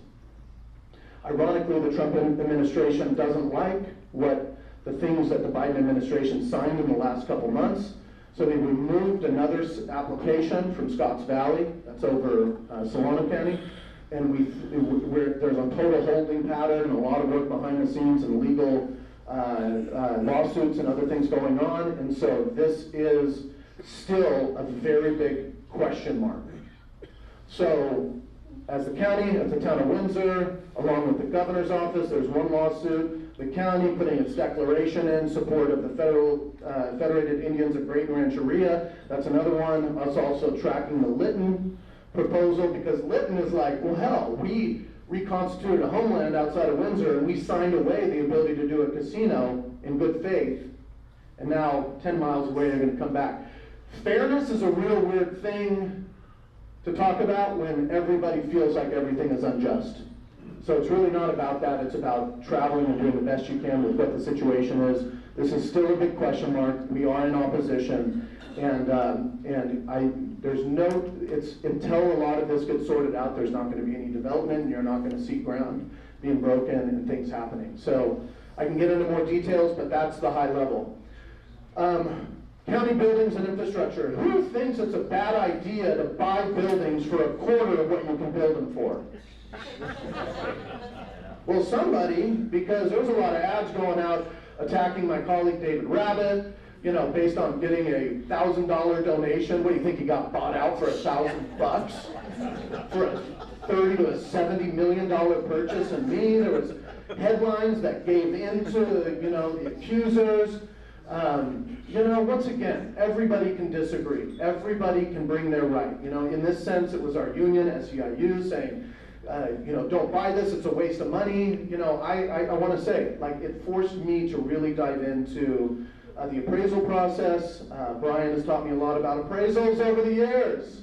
W: Ironically, the Trump administration doesn't like what the things that the Biden administration signed in the last couple months. So they removed another application from Scotts Valley, that's over Solano County, and there's a total holding pattern and a lot of work behind the scenes and legal lawsuits and other things going on. And so this is still a very big question mark. So as the county, as the town of Windsor, along with the governor's office, there's one lawsuit. The county putting its declaration in support of the Federated Indians of Great Rancheria. That's another one. Us also tracking the Lytton proposal, because Lytton is like, well, hell, we reconstituted a homeland outside of Windsor and we signed away the ability to do a casino in good faith. And now 10 miles away they're going to come back. Fairness is a real weird thing to talk about when everybody feels like everything is unjust. So it's really not about that, it's about traveling and doing the best you can with what the situation is. This is still a big question mark. We are in opposition, and there's no, it's until a lot of this gets sorted out, there's not going to be any development, and you're not going to see ground being broken and things happening. So I can get into more details, but that's the high level. County buildings and infrastructure. Who thinks it's a bad idea to buy buildings for a quarter of what you can build them for? Well, somebody, because there's a lot of ads going out attacking my colleague David Rabbit, you know, based on getting a $1,000 donation. What do you think, he got bought out for $1,000 for a $30 to a $70 million purchase? And me, there was headlines that gave into, you know, the accusers. You know, once again, everybody can disagree. Everybody can bring their right. You know, in this sense, it was our union, SCIU, saying, you know, don't buy this, it's a waste of money. You know, I want to say, like, it forced me to really dive into the appraisal process. Brian has taught me a lot about appraisals over the years.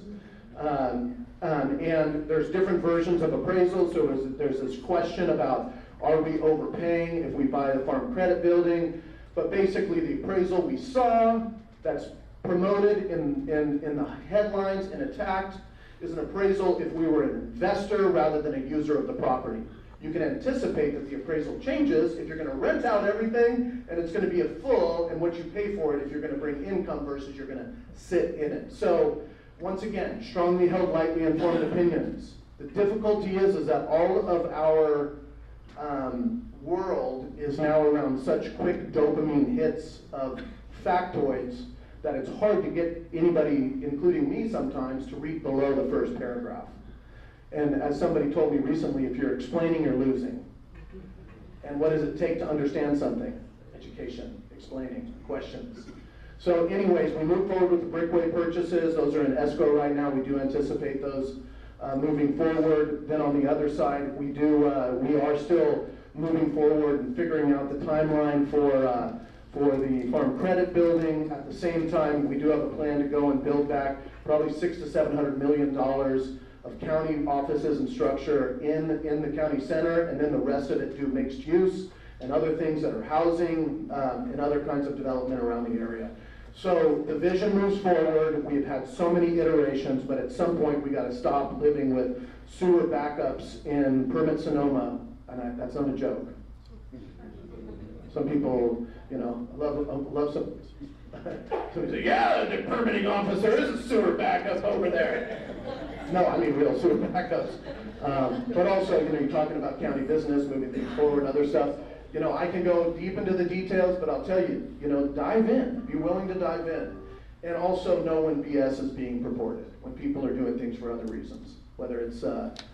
W: And there's different versions of appraisals. So there's this question about, are we overpaying if we buy the farm credit building? But basically the appraisal we saw that's promoted in the headlines and attacked is an appraisal if we were an investor rather than a user of the property. you can anticipate that the appraisal changes if you're gonna rent out everything and it's gonna be a full, and what you pay for it if you're gonna bring income versus you're gonna sit in it. So, once again, strongly held, lightly informed opinions. The difficulty is that all of our world is now around such quick dopamine hits of factoids that it's hard to get anybody, including me sometimes, to read below the first paragraph. And as somebody told me recently, if you're explaining, you're losing. And what does it take to understand something? Education, explaining, questions. So anyways, we move forward with the brickway purchases. Those are in escrow right now. We do anticipate those moving forward. Then on the other side, we are still moving forward and figuring out the timeline for the farm credit building. At the same time, we do have a plan to go and build back probably $600 to $700 million of county offices and structure in the county center, and then the rest of it do mixed use and other things that are housing and other kinds of development around the area. So the vision moves forward. We've had so many iterations, but at some point we got to stop living with sewer backups in Permit Sonoma, and that's not a joke. Some people, love some. Somebody say, yeah, the permitting officer is a sewer backup over there. No, I mean real sewer backups. But also, you're talking about county business, moving things forward, other stuff. I can go deep into the details, but I'll tell you, dive in. Be willing to dive in. And also know when BS is being purported, when people are doing things for other reasons. Whether it's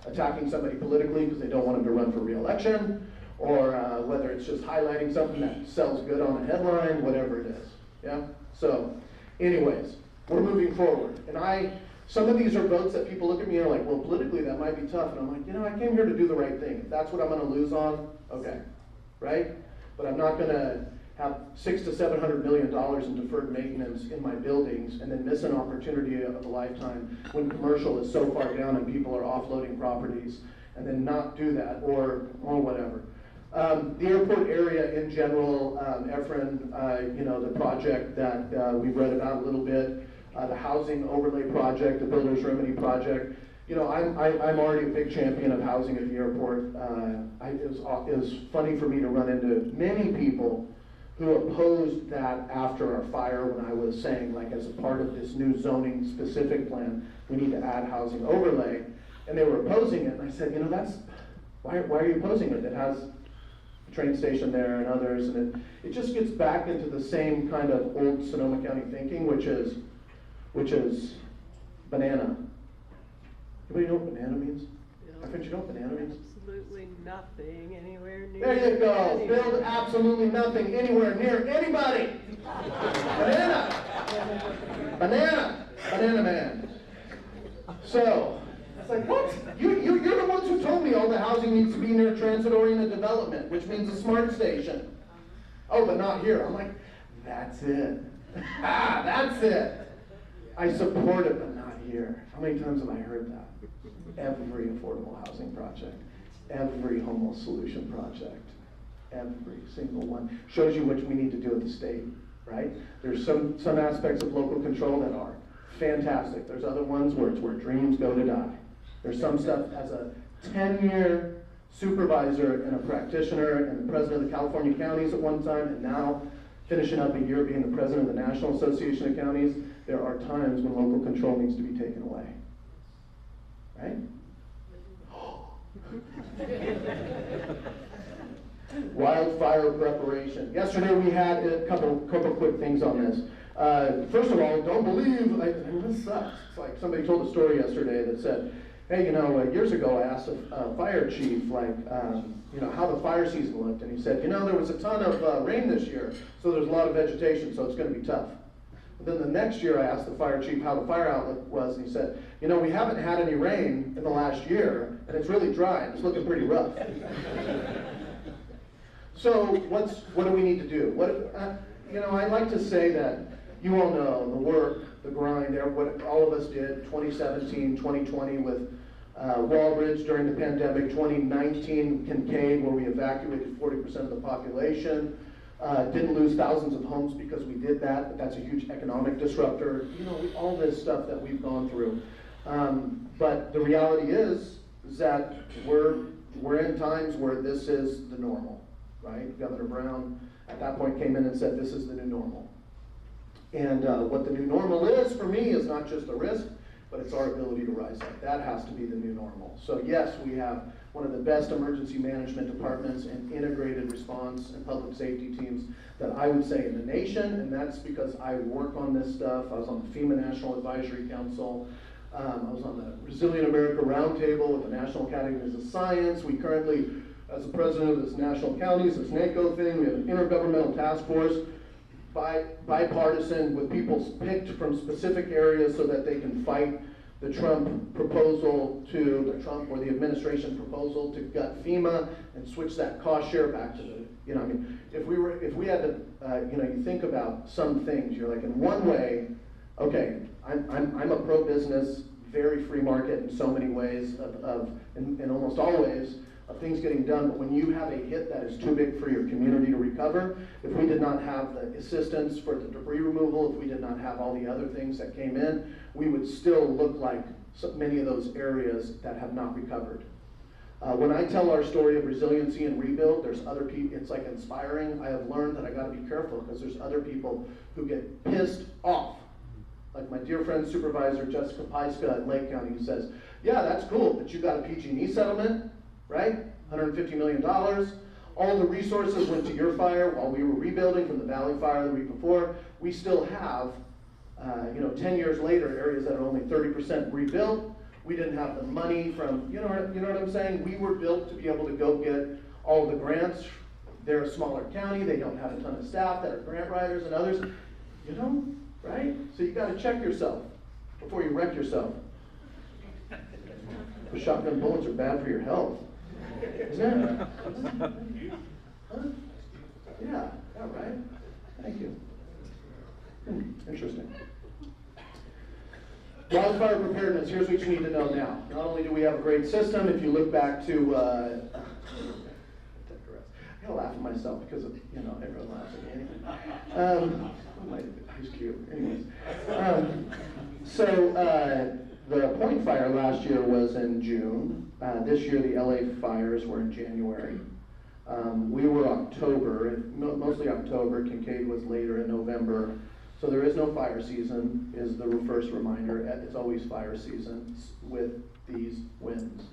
W: attacking somebody politically because they don't want them to run for re-election, or whether it's just highlighting something that sells good on a headline, whatever it is. Yeah? So, anyways, we're moving forward. And some of these are votes that people look at me and are like, well, politically that might be tough. And I'm like, I came here to do the right thing. If that's what I'm going to lose on, okay. Right? But I'm not going to have $600 to $700 million in deferred maintenance in my buildings and then miss an opportunity of a lifetime when commercial is so far down and people are offloading properties, and then not do that or whatever. The airport area in general, Efren, the project that we've read about a little bit, the housing overlay project, the builder's remedy project. I'm already a big champion of housing at the airport. It was funny for me to run into many people who opposed that after our fire when I was saying, like, as a part of this new zoning specific plan, we need to add housing overlay. And they were opposing it, and I said, why are you opposing it? It has a train station there and others, and it just gets back into the same kind of old Sonoma County thinking, which is banana. Anybody know what banana means? I think you know what banana means?
Q: Absolutely nothing anywhere near.
W: There you go.
Q: anybody.
W: Build absolutely nothing anywhere near anybody. Banana man. So it's like, what? You're the ones who told me all the housing needs to be near transit-oriented development, which means a smart station. Oh, but not here. I'm like, that's it. That's it. I support it, but not here. How many times have I heard that? Every affordable housing project, every homeless solution project, every single one shows you what we need to do at the state, right? There's some aspects of local control that are fantastic. There's other ones where it's where dreams go to die. There's some stuff as a 10-year supervisor and a practitioner and the president of the California counties at one time, and now finishing up a year being the president of the National Association of Counties. There are times when local control needs to be taken away. Right? Wildfire preparation. Yesterday we had a couple quick things on this. First of all, don't believe, this sucks. It's like somebody told a story yesterday that said, hey, years ago I asked a fire chief, how the fire season looked, and he said, there was a ton of rain this year, so there's a lot of vegetation, so it's going to be tough. But then the next year I asked the fire chief how the fire outlook was, and he said, we haven't had any rain in the last year, and it's really dry, and it's looking pretty rough. So what do we need to do? I like to say that you all know the work, the grind, what all of us did, 2017, 2020 with Walbridge during the pandemic, 2019 Kincaid, where we evacuated 40% of the population. Didn't lose thousands of homes because we did that, but that's a huge economic disruptor. All this stuff that we've gone through. But the reality is that we're we're in times where this is the normal, right? Governor Brown at that point came in and said this is the new normal. And what the new normal is for me is not just the risk, but it's our ability to rise up. That has to be the new normal. So yes, we have one of the best emergency management departments and integrated response and public safety teams that I would say in the nation, and that's because I work on this stuff. I was on the FEMA National Advisory Council. I was on the Resilient America Roundtable with the National Academies of Science. We currently, as the president of this National Counties, this NACO thing, we have an intergovernmental task force, bipartisan, with people picked from specific areas so that they can fight the Trump proposal to, the Trump or the administration proposal to gut FEMA and switch that cost share back to the, you know, I mean, if we had to, you know, you think about some things, you're like, in one way, okay, I'm a pro-business, very free market in so many ways in almost all ways of things getting done, but when you have a hit that is too big for your community to recover, if we did not have the assistance for the debris removal, if we did not have all the other things that came in, we would still look like so many of those areas that have not recovered. When I tell our story of resiliency and rebuild, there's other people, it's like inspiring. I have learned that I gotta be careful because there's other people who get pissed off. Like my dear friend Supervisor Jessica Paiska in Lake County, who says, yeah, that's cool, but you got a PG&E settlement, right? $150 million. All the resources went to your fire while we were rebuilding from the Valley Fire the week before. We still have, 10 years later, areas that are only 30% rebuilt. We didn't have the money from, you know what I'm saying? We were built to be able to go get all the grants. They're a smaller county. They don't have a ton of staff that are grant writers and others, right? So you gotta check yourself before you wreck yourself. The shotgun bullets are bad for your health. Isn't it? Huh? Yeah, right? Thank you. Interesting. Wildfire preparedness, here's what you need to know now. Not only do we have a great system, if you look back to, I gotta laugh at myself because of, everyone laughs at me. He's cute. Anyways. The Point Fire last year was in June. This year the LA fires were in January. We were October, mostly October. Kincaid was later in November. So there is no fire season, is the first reminder. It's always fire season with these winds.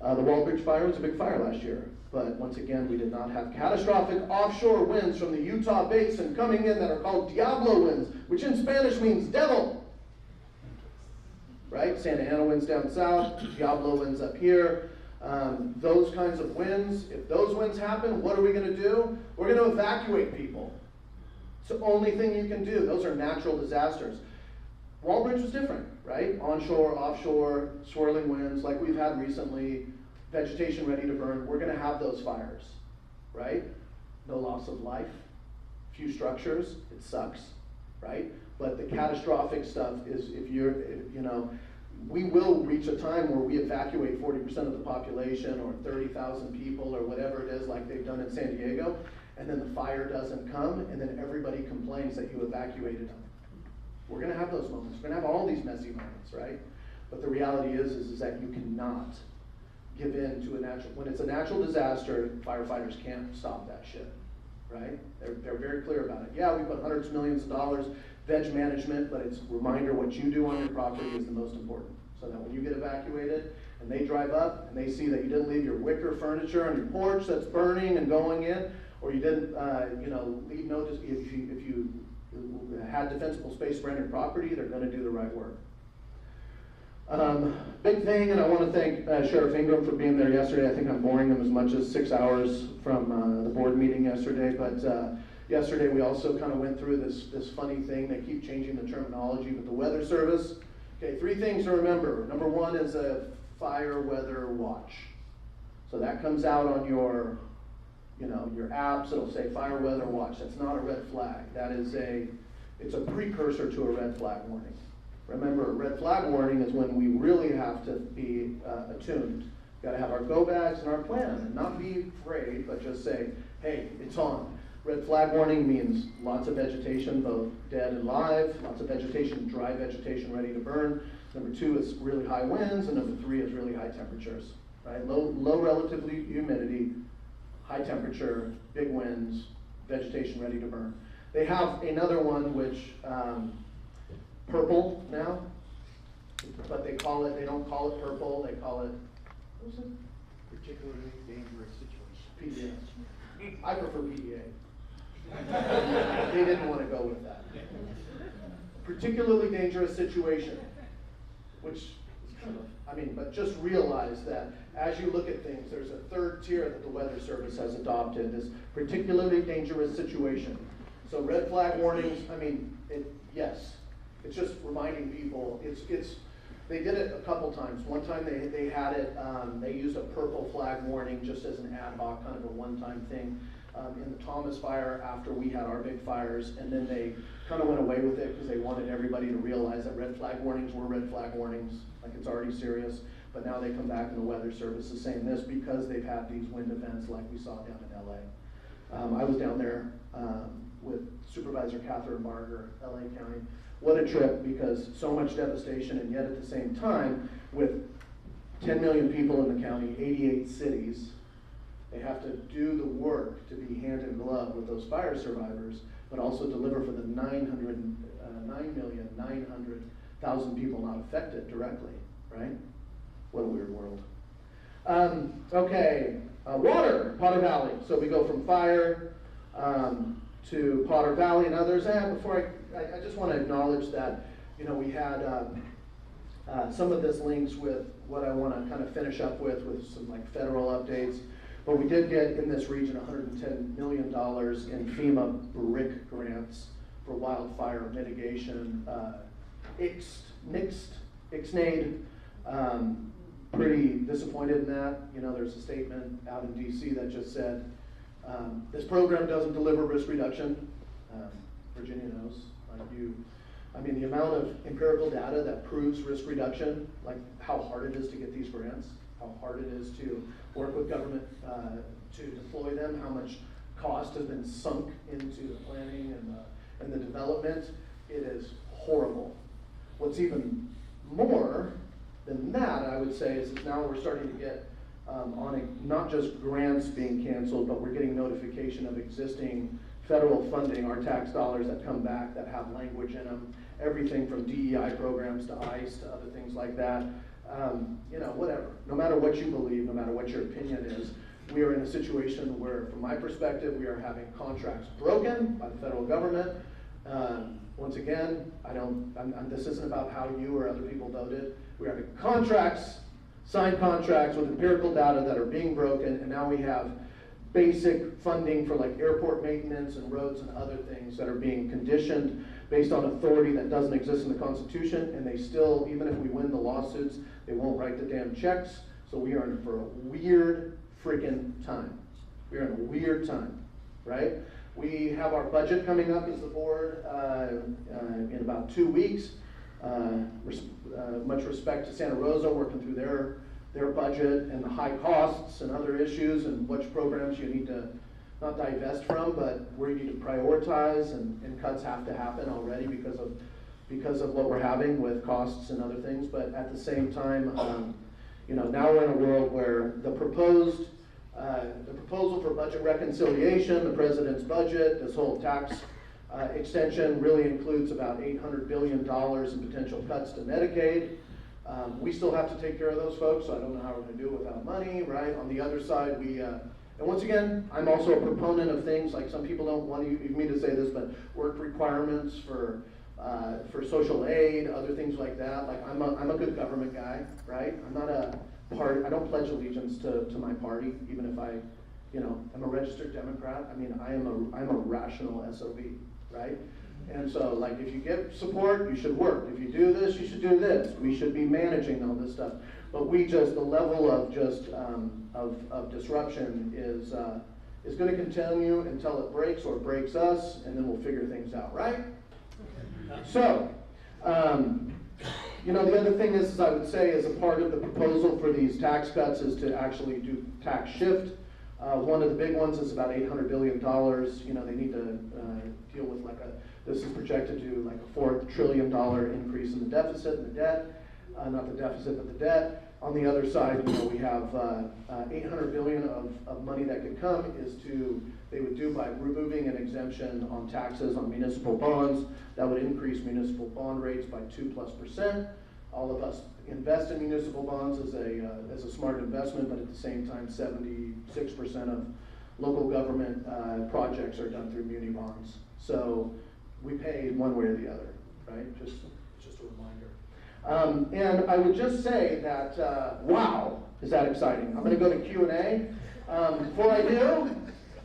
W: The Walbridge fire was a big fire last year, but once again, we did not have catastrophic offshore winds from the Utah basin coming in that are called Diablo winds, which in Spanish means devil. Right? Santa Ana winds down south, Diablo winds up here. Those kinds of winds, if those winds happen, what are we going to do? We're going to evacuate people. It's the only thing you can do. Those are natural disasters. Walbridge was different, right? Onshore, offshore, swirling winds like we've had recently, vegetation ready to burn. We're going to have those fires, right? No loss of life, few structures, it sucks, right? But the catastrophic stuff is we will reach a time where we evacuate 40% of the population or 30,000 people or whatever it is like they've done in San Diego, and then the fire doesn't come, and then everybody complains that you evacuated them. We're gonna have those moments. We're gonna have all these messy moments, right? But the reality is that you cannot give in to when it's a natural disaster, firefighters can't stop that shit, right? They're very clear about it. Yeah, we put hundreds of millions of dollars, veg management, but it's a reminder what you do on your property is the most important. So that when you get evacuated and they drive up and they see that you didn't leave your wicker furniture on your porch that's burning and going in, or you didn't, leave notice, if you had defensible space around your property, they're gonna do the right work. Big thing, and I want to thank Sheriff Ingram for being there yesterday. I think I'm boring him as much as 6 hours from the board meeting yesterday, but yesterday we also kind of went through this funny thing. They keep changing the terminology with the Weather Service. Okay, 3 things to remember. Number 1 is a fire weather watch. So that comes out on your apps. It'll say fire weather watch. That's not a red flag. It's a precursor to a red flag warning. Remember, a red flag warning is when we really have to be attuned. We've got to have our go bags and our plan and not be afraid, but just say, hey, it's on. Red flag warning means lots of vegetation, both dead and live, lots of vegetation, dry vegetation ready to burn. Number 2 is really high winds, and number 3 is really high temperatures, right? Low relative humidity, high temperature, big winds, vegetation ready to burn. They have another one which, purple now, but they don't call it purple, they call it, what was it?
B: Particularly dangerous situation.
W: PDS. I prefer PDA. They didn't want to go with that. Particularly dangerous situation, which is kind of, but just realize that as you look at things, there's a third tier that the Weather Service has adopted, this particularly dangerous situation. So red flag warnings, yes, it's just reminding people, they did it a couple times. One time they had it, they used a purple flag warning just as an ad hoc, kind of a one-time thing in the Thomas fire after we had our big fires, and then they kind of went away with it because they wanted everybody to realize that red flag warnings were red flag warnings, like it's already serious. But now they come back and the Weather Service is saying this because they've had these wind events like we saw down in LA. I was down there with Supervisor Catherine Barger, LA County. What a trip, because so much devastation, and yet at the same time, with 10 million people in the county, 88 cities, they have to do the work to be hand in glove with those fire survivors, but also deliver for the 9,900,000 people not affected directly, right? What a weird world. Water, Potter Valley. So we go from fire to Potter Valley and others. Before I just want to acknowledge that, we had some of this links with what I want to kind of finish up with some like federal updates. But we did get in this region $110 million in FEMA BRIC grants for wildfire mitigation. Ixnade, pretty disappointed in that. There's a statement out in DC that just said, this program doesn't deliver risk reduction. Virginia knows, the amount of empirical data that proves risk reduction, like how hard it is to get these grants, how hard it is to work with government to deploy them, how much cost has been sunk into the planning and the development. It is horrible. What's even more than that, I would say, is that now we're starting to get not just grants being canceled, but we're getting notification of existing federal funding, our tax dollars that come back that have language in them, everything from DEI programs to ICE to other things like that. Whatever. No matter what you believe, no matter what your opinion is, we are in a situation where, from my perspective, we are having contracts broken by the federal government. Once again, this isn't about how you or other people voted. We're having signed contracts with empirical data that are being broken, and now we have basic funding for like airport maintenance and roads and other things that are being conditioned based on authority that doesn't exist in the Constitution, and they still, even if we win the lawsuits, they won't write the damn checks. So we are in for a weird freaking time. We are in a weird time, right? We have our budget coming up as the board in about 2 weeks. Much respect to Santa Rosa working through their budget and the high costs and other issues and which programs you need to not divest from, but where you need to prioritize, and cuts have to happen already because of what we're having with costs and other things. But at the same time, now we're in a world where the proposal for budget reconciliation, the president's budget, this whole tax extension really includes about $800 billion in potential cuts to Medicaid. We still have to take care of those folks, so I don't know how we're going to do it without money, right? On the other side, and once again, I'm also a proponent of things like, some people don't want me to say this, but work requirements for social aid, other things like that. Like I'm a good government guy, right? I don't pledge allegiance to my party, even if I'm a registered Democrat. I'm a rational SOB, right? And so, like, if you get support, you should work. If you do this, you should do this. We should be managing all this stuff. But the level of of disruption is going to continue until it breaks or breaks us, and then we'll figure things out, right? So, the other thing is I would say, as a part of the proposal for these tax cuts, is to actually do tax shift. One of the big ones is about $800 billion. They need to deal with this is projected to like a $4 trillion increase in the deficit and the debt, not the deficit, but the debt. On the other side, we have 800 billion of money that could come they would do by removing an exemption on taxes on municipal bonds. That would increase municipal bond rates by 2+%. All of us invest in municipal bonds as a smart investment, but at the same time, 76% of local government projects are done through muni bonds. So we pay one way or the other, right? Just a reminder. And I would just say that, wow, is that exciting. I'm gonna go to Q&A. Before I do,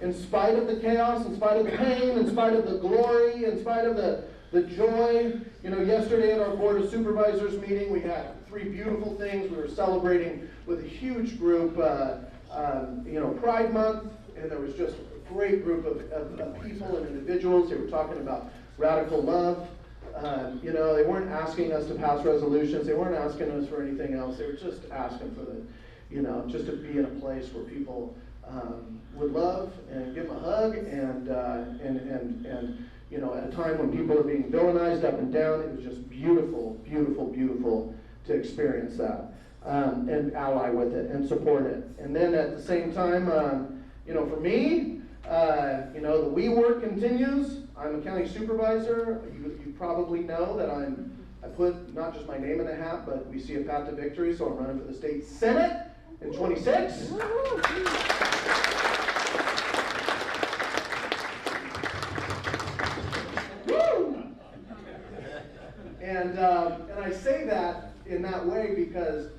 W: in spite of the chaos, in spite of the pain, in spite of the glory, in spite of the joy, yesterday at our Board of Supervisors meeting, we had 3 beautiful things. We were celebrating with a huge group, Pride Month, and there was just a great group of people and individuals. They were talking about radical love. They weren't asking us to pass resolutions. They weren't asking us for anything else. They were just asking for just to be in a place where people would love and give them a hug, and at a time when people are being villainized up and down, it was just beautiful, beautiful, beautiful to experience that and ally with it and support it. And then at the same time, for me, the we work continues. I'm a county supervisor. You probably know that I put not just my name in the hat, but we see a path to victory, so I'm running for the state Senate in 26. And I say that in that way because,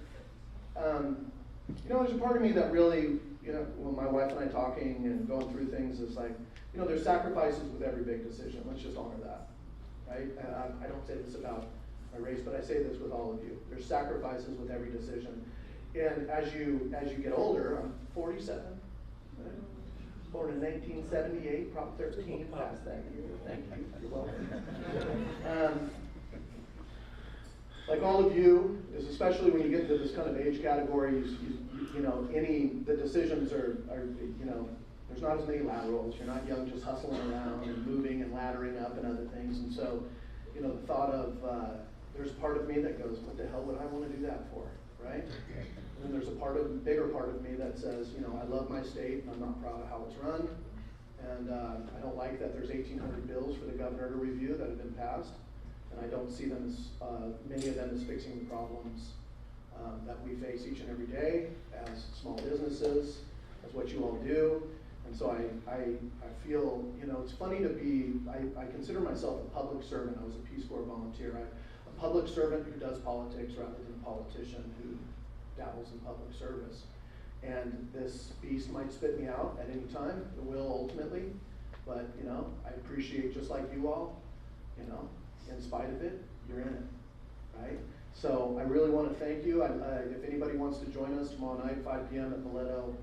W: there's a part of me that really, when my wife and I talking and going through things, is like, there's sacrifices with every big decision. Let's just honor that, right? And I don't say this about my race, but I say this with all of you. There's sacrifices with every decision. And as you get older, I'm 47, right? Born in 1978, Prop 13 passed that year. Thank you. You're welcome. Like all of you, is especially when you get into this kind of age category, the decisions are there's not as many laterals. You're not young, just hustling around and moving and laddering up and other things. And so, the thought of there's a part of me that goes, what the hell would I want to do that for, right? And then there's a bigger part of me that says, I love my state and I'm not proud of how it's run. And I don't like that there's 1,800 bills for the governor to review that have been passed. And I don't see them as, many of them as fixing the problems that we face each and every day as small businesses, as what you all do. And so I feel, it's funny to be, I consider myself a public servant. I was a Peace Corps volunteer. A public servant who does politics rather than a politician who dabbles in public service. And this beast might spit me out at any time. It will ultimately. But, I appreciate, just like you all, in spite of it, you're in it, right? So I really want to thank you. If anybody wants to join us tomorrow night, 5 p.m. at Mileto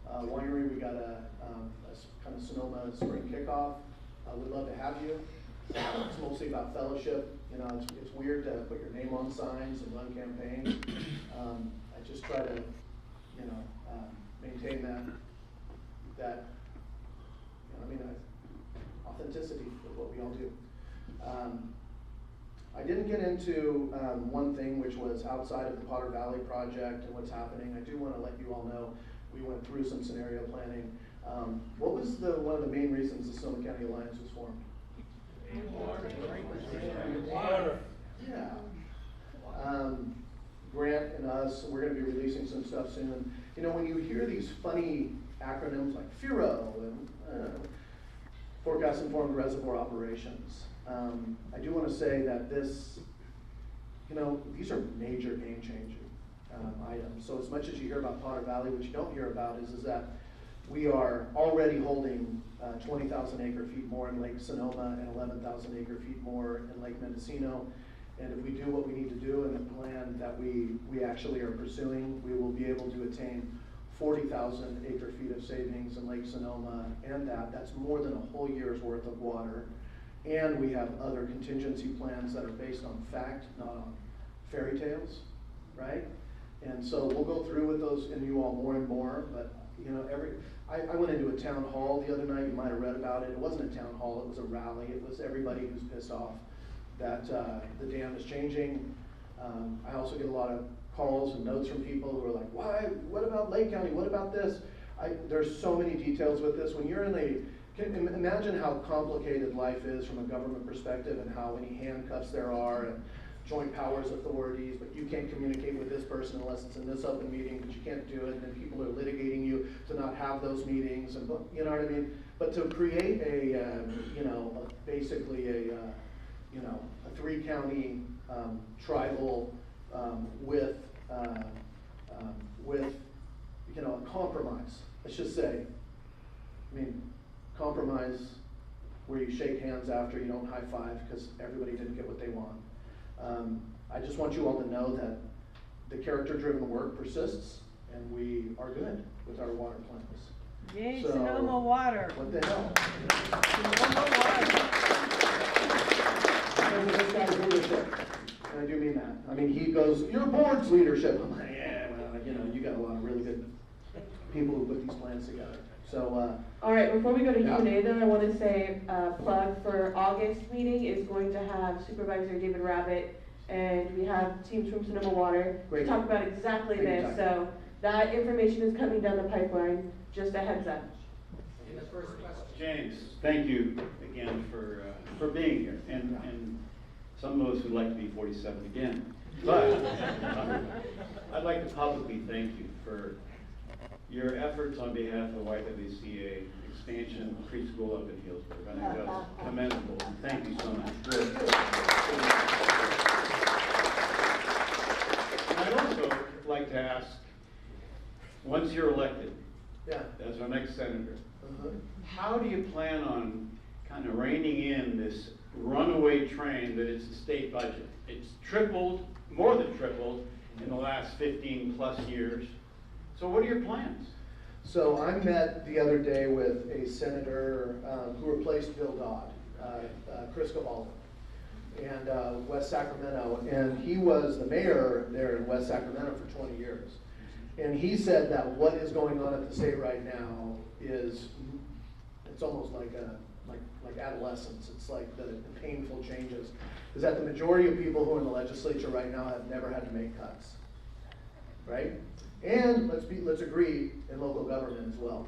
W: Winery, we got a kind of Sonoma spring kickoff. We'd love to have you. It's mostly about fellowship. It's weird to put your name on signs and run campaigns. I just try to, maintain that authenticity with what we all do. I didn't get into one thing, which was outside of the Potter Valley project and what's happening. I do want to let you all know we went through some scenario planning. What was one of the main reasons the Sonoma County Alliance was formed? Water. Yeah. Grant and us, we're going to be releasing some stuff soon. When you hear these funny acronyms like FIRO and Forecast Informed Reservoir Operations, I do want to say that these are major game-changing items. So as much as you hear about Potter Valley, what you don't hear about is that we are already holding 20,000 acre-feet more in Lake Sonoma and 11,000 acre-feet more in Lake Mendocino. And if we do what we need to do in the plan that we actually are pursuing, we will be able to attain 40,000 acre-feet of savings in Lake Sonoma, and that's more than a whole year's worth of water. And we have other contingency plans that are based on fact, not on fairy tales, right? And so we'll go through with those and you all more and more, but I went into a town hall the other night, you might have read about it. It wasn't a town hall, it was a rally. It was everybody who's pissed off that the dam is changing. I also get a lot of calls and notes from people who are like, why, what about Lake County, what about this? There's so many details with this. When you're imagine how complicated life is from a government perspective and how many handcuffs there are and joint powers authorities, but you can't communicate with this person unless it's in this open meeting, but you can't do it, and then people are litigating you to not have those meetings, and you know what I mean? But to create basically a 3-county tribal with a compromise, let's just say, compromise where you shake hands after, you don't high five because everybody didn't get what they want. I just want you all to know that the character-driven work persists, and we are good with our water plans.
Q: Yay,
W: So,
Q: Sonoma Water.
W: What the hell?
Q: Sonoma Water.
W: And with this guy's leadership, and I do mean that. I mean, he goes, your board's leadership. I'm like, yeah, well, you got a lot of really good people who put these plans together. So,
C: all right, before we go to
W: yeah.
C: Q&A though, I want to say plug for August meeting is going to have Supervisor David Rabbit, and we have teams from Sonoma Water
W: Great.
C: to talk about exactly
W: Great
C: this.
W: time.
C: So that information is coming down the pipeline, just a heads up.
M: James, thank you again for being here, and some of us would like to be 47 again, but I'd like to publicly thank you for your efforts on behalf of YWCA expansion preschool up in Healdsburg. I think that's commendable, and thank you so much. And I'd also like to ask, once you're elected, as our next senator, how do you plan on kind of reining in this runaway train that is the state budget? It's tripled, more than tripled, in the last 15 plus years. So what are your plans?
W: So I met the other day with a senator who replaced Bill Dodd, Chris Cavallo, and West Sacramento, and he was the mayor there in West Sacramento for 20 years. And he said that what is going on at the state right now is, it's almost like adolescence. It's like the painful changes. Is that the majority of people who are in the legislature right now have never had to make cuts, right? And let's agree in local government as well,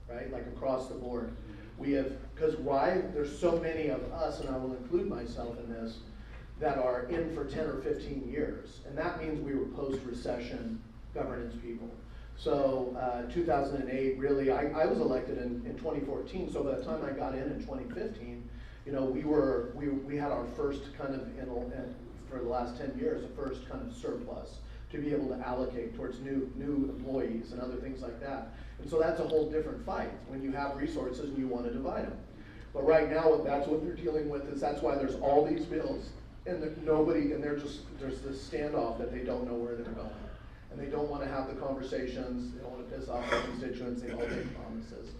W: right? Like across the board. We have, because why? There's so many of us, and I will include myself in this, that are in for 10 or 15 years. And that means we were post-recession governance people. So 2008, really, I was elected in 2014, so by the time I got in 2015, we had our first kind of, for the last 10 years, the first kind of surplus to be able to allocate towards new employees and other things like that. And so that's a whole different fight when you have resources and you want to divide them. But right now, that's what they're dealing with, is that's why there's all these bills, and there's this standoff that they don't know where they're going. And they don't want to have the conversations, they don't want to piss off their constituents, they all make promises.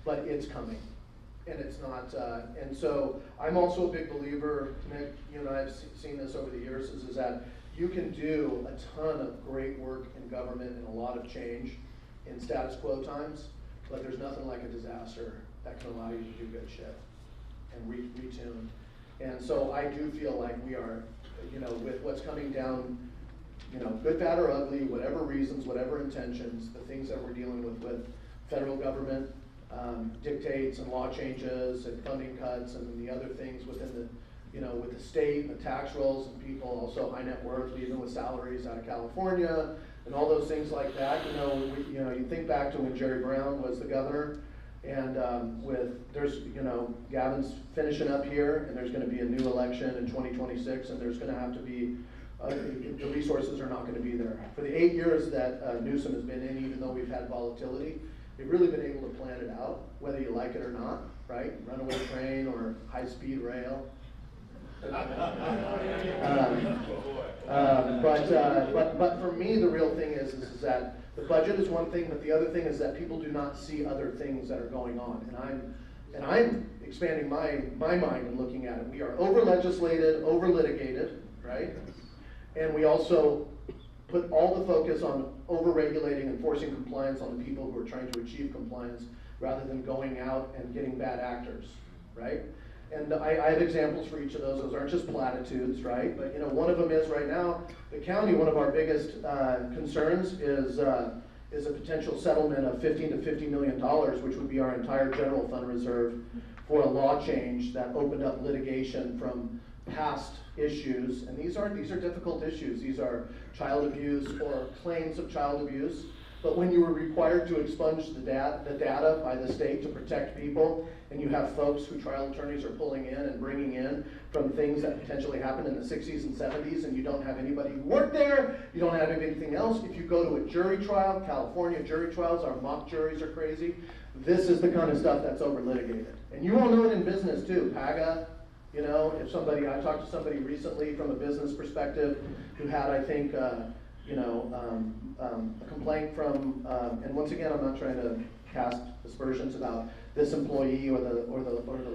W: But it's coming, and it's not, and so I'm also a big believer, Nick, you and I have seen this over the years, is that you can do a ton of great work in government and a lot of change in status quo times, but there's nothing like a disaster that can allow you to do good shit and retune. And so I do feel like we are, with what's coming down, good, bad, or ugly, whatever reasons, whatever intentions, the things that we're dealing with federal government dictates and law changes and funding cuts and the other things within the, with the state and the tax rolls and people also high net worth, even with salaries out of California and all those things like that. You think back to when Jerry Brown was the governor, and Gavin's finishing up here, and there's going to be a new election in 2026, and there's going to have to be the resources are not going to be there. For the 8 years that Newsom has been in, even though we've had volatility, they've really been able to plan it out, whether you like it or not, right? Runaway train or high-speed rail. But for me, the real thing is that the budget is one thing, but the other thing is that people do not see other things that are going on. And I'm expanding my mind and looking at it. We are over-legislated, over-litigated, right? And we also put all the focus on over-regulating and forcing compliance on the people who are trying to achieve compliance rather than going out and getting bad actors, right? And I have examples for each of those. Those aren't just platitudes, right? But you know, one of them is right now, the county, one of our biggest concerns is a potential settlement of $15 to $50 million, which would be our entire general fund reserve for a law change that opened up litigation from past issues. And these are difficult issues. These are child abuse or claims of child abuse. But when you were required to expunge the data by the state to protect people, and you have folks who trial attorneys are pulling in and bringing in from things that potentially happened in the 60s and 70s, and you don't have anybody who worked there, you don't have anything else. If you go to a jury trial, California jury trials, our mock juries are crazy. This is the kind of stuff that's over litigated. And you all know it in business too, PAGA. You know, if somebody, I talked to somebody recently from a business perspective who had, I think, a complaint from, and once again, I'm not trying to cast aspersions about this employee or the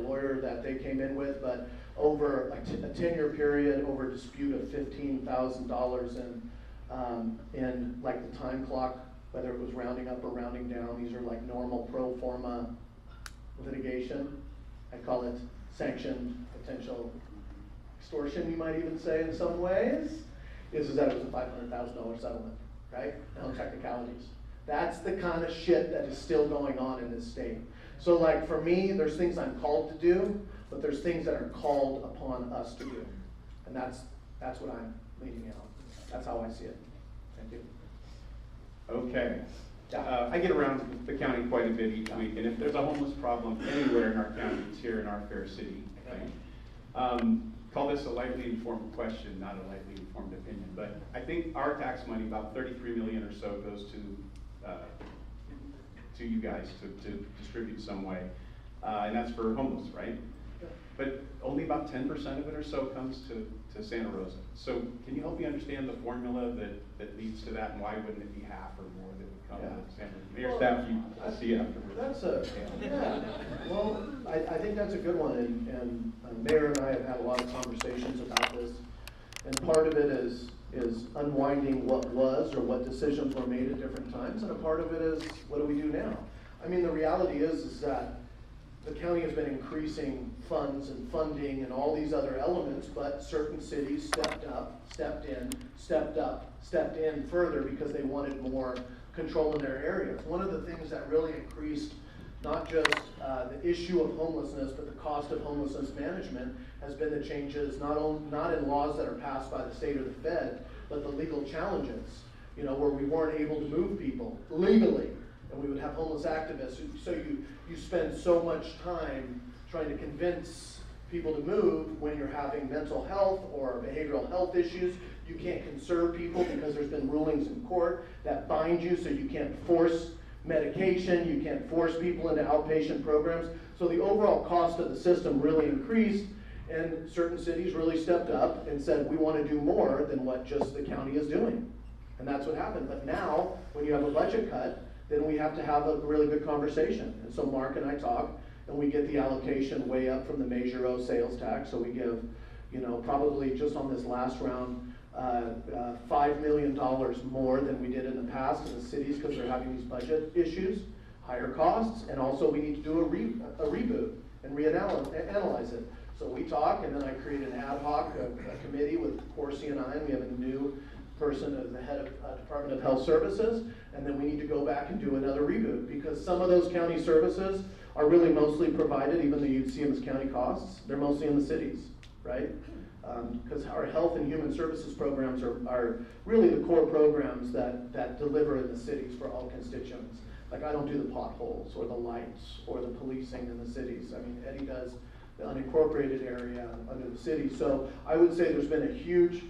W: lawyer that they came in with, but over a 10-year period, over a dispute of $15,000 in like the time clock, whether it was rounding up or rounding down. These are like normal pro forma litigation. I call it sanctioned potential extortion, you might even say in some ways, is that it was a $500,000 settlement, right? No technicalities. That's the kind of shit that is still going on in this state. So like for me, there's things I'm called to do, but there's things that are called upon us to do. And that's what I'm leading out. That's how I see it. Thank you.
R: Okay. I get around the county quite a bit each week, and if there's a homeless problem anywhere in our county, it's here in our fair city. Okay? Call this a lightly informed question, not a lightly informed opinion, but I think our tax money, about 33 million or so, goes to you guys to distribute some way, and that's for homeless, right? But only about 10% of it or so comes to Santa Rosa. So can you help me understand the formula that leads to that, and why wouldn't it be half or more that would come to Santa Rosa? Mayor Staff, I'll see you afterwards.
W: Well, I think that's a good one, and Mayor and I have had a lot of conversations about this, and part of it is unwinding what was or what decisions were made at different times, and a part of it is what do we do now? I mean, the reality is that the county has been increasing funds and funding and all these other elements, but certain cities stepped in further because they wanted more control in their areas. One of the things that really increased not just the issue of homelessness, but the cost of homelessness management has been the changes, not in laws that are passed by the state or the Fed, but the legal challenges, you know, where we weren't able to move people legally, and we would have homeless activists. So you spend so much time trying to convince people to move when you're having mental health or behavioral health issues. You can't conserve people because there's been rulings in court that bind you, so you can't force medication, you can't force people into outpatient programs. So the overall cost of the system really increased, and certain cities really stepped up and said, we want to do more than what just the county is doing. And that's what happened. But now, when you have a budget cut, then we have to have a really good conversation. And so Mark and I talk, and we get the allocation way up from the Measure O sales tax. So we give, you know, probably just on this last round, $5 million more than we did in the past in the cities because they're having these budget issues, higher costs, and also we need to do a reboot and reanalyze it. So we talk, and then I create an ad hoc a committee with Corsi and I, and we have a new person as the head of Department of Health Services, and then we need to go back and do another reboot because some of those county services are really mostly provided, even though you'd see them as county costs, they're mostly in the cities, right? Because our health and human services programs are really the core programs that deliver in the cities for all constituents. Like I don't do the potholes or the lights or the policing in the cities. I mean, Eddie does the unincorporated area under the city. So I would say there's been a huge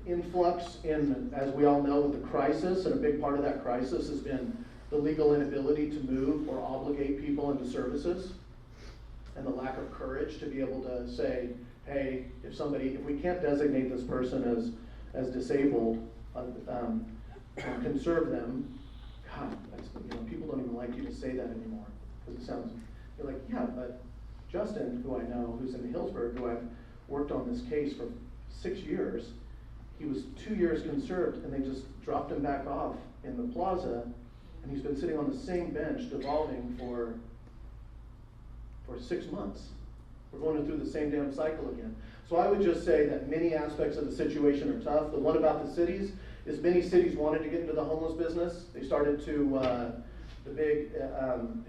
W: influx in, as we all know, with the crisis, and a big part of that crisis has been the legal inability to move or obligate people into services, and the lack of courage to be able to say, hey, if we can't designate this person as disabled and conserve them, God, people don't even like you to say that anymore because it sounds, you're like, yeah, but Justin, who I know, who's in Hillsburg, who I've worked on this case for 6 years, he was 2 years conserved, and they just dropped him back off in the plaza, and he's been sitting on the same bench devolving for 6 months. We're going through the same damn cycle again. So I would just say that many aspects of the situation are tough. The one about the cities is many cities wanted to get into the homeless business. They started to, they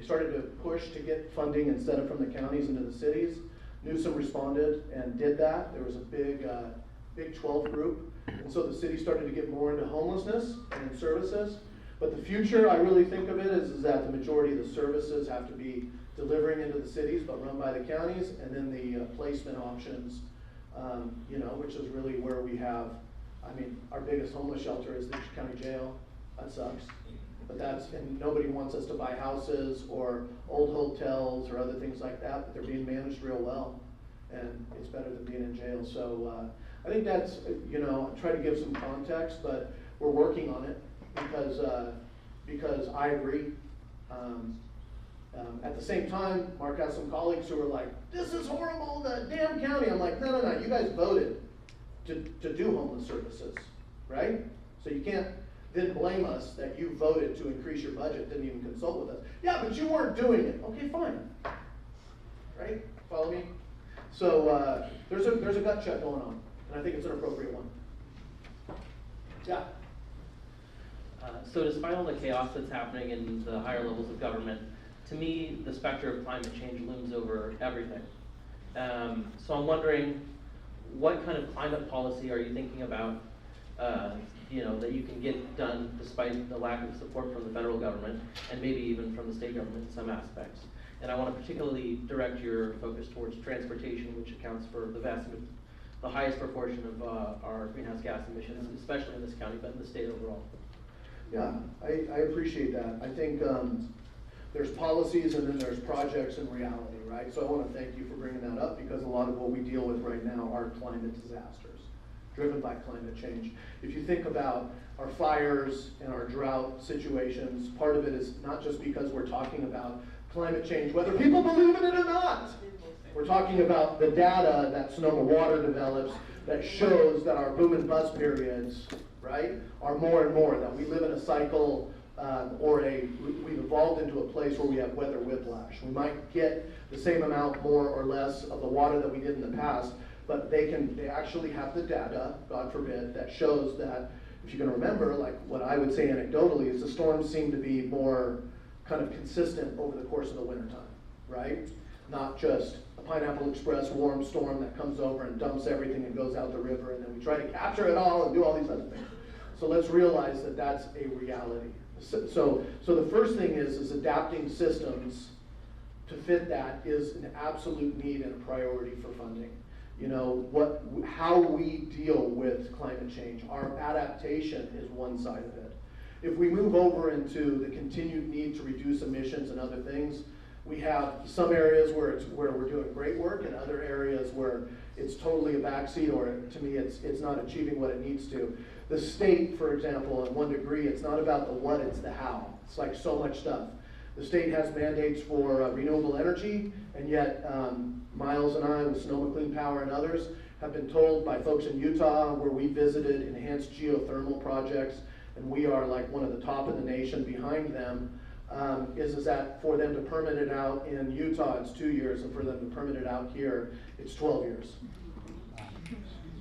W: started to push to get funding instead of from the counties into the cities. Newsom responded and did that. There was a big 12 group. And so the city started to get more into homelessness and services. But the future, I really think of it, is that the majority of the services have to be delivering into the cities, but run by the counties, and then the placement options, which is really where we have, our biggest homeless shelter is the county jail. That sucks. But and nobody wants us to buy houses or old hotels or other things like that, but they're being managed real well. And it's better than being in jail. So I think that's, try to give some context, but we're working on it because I agree. At the same time, Mark has some colleagues who are like, this is horrible, the damn county. I'm like, no, you guys voted to do homeless services, right? So you can't then blame us that you voted to increase your budget, didn't even consult with us. Yeah, but you weren't doing it. Okay, fine. Right? Follow me? So there's a gut check going on, and I think it's an appropriate one. Yeah.
D: So despite all the chaos that's happening in the higher levels of government, to me, the specter of climate change looms over everything. So I'm wondering, what kind of climate policy are you thinking about, that you can get done despite the lack of support from the federal government, and maybe even from the state government in some aspects? And I want to particularly direct your focus towards transportation, which accounts for the highest proportion of our greenhouse gas emissions, especially in this county, but in the state overall.
W: Yeah, I appreciate that. I think there's policies and then there's projects and reality, right? So I want to thank you for bringing that up, because a lot of what we deal with right now are climate disasters driven by climate change. If you think about our fires and our drought situations, part of it is not just because we're talking about climate change, whether people believe in it or not. We're talking about the data that Sonoma Water develops that shows that our boom and bust periods, right, are more and more, that we live in a cycle we've evolved into a place where we have weather whiplash. We might get the same amount, more or less, of the water that we did in the past, but they actually have the data, God forbid, that shows that, if you can remember, like what I would say anecdotally, is the storms seem to be more kind of consistent over the course of the wintertime, right? Not just a Pineapple Express warm storm that comes over and dumps everything and goes out the river, and then we try to capture it all and do all these other things. So let's realize that that's a reality. So the first thing is adapting systems to fit that is an absolute need and a priority for funding. How we deal with climate change, our adaptation is one side of it. If we move over into the continued need to reduce emissions and other things, we have some areas where we're doing great work, and other areas where it's totally a backseat, or to me it's not achieving what it needs to. The state, for example, in 1 degree, it's not about the what, it's the how. It's like so much stuff. The state has mandates for renewable energy, and yet Miles and I with Sonoma Clean Power and others have been told by folks in Utah, where we visited enhanced geothermal projects, and we are like one of the top in the nation behind them, is that for them to permit it out in Utah, it's 2 years, and for them to permit it out here, it's 12 years.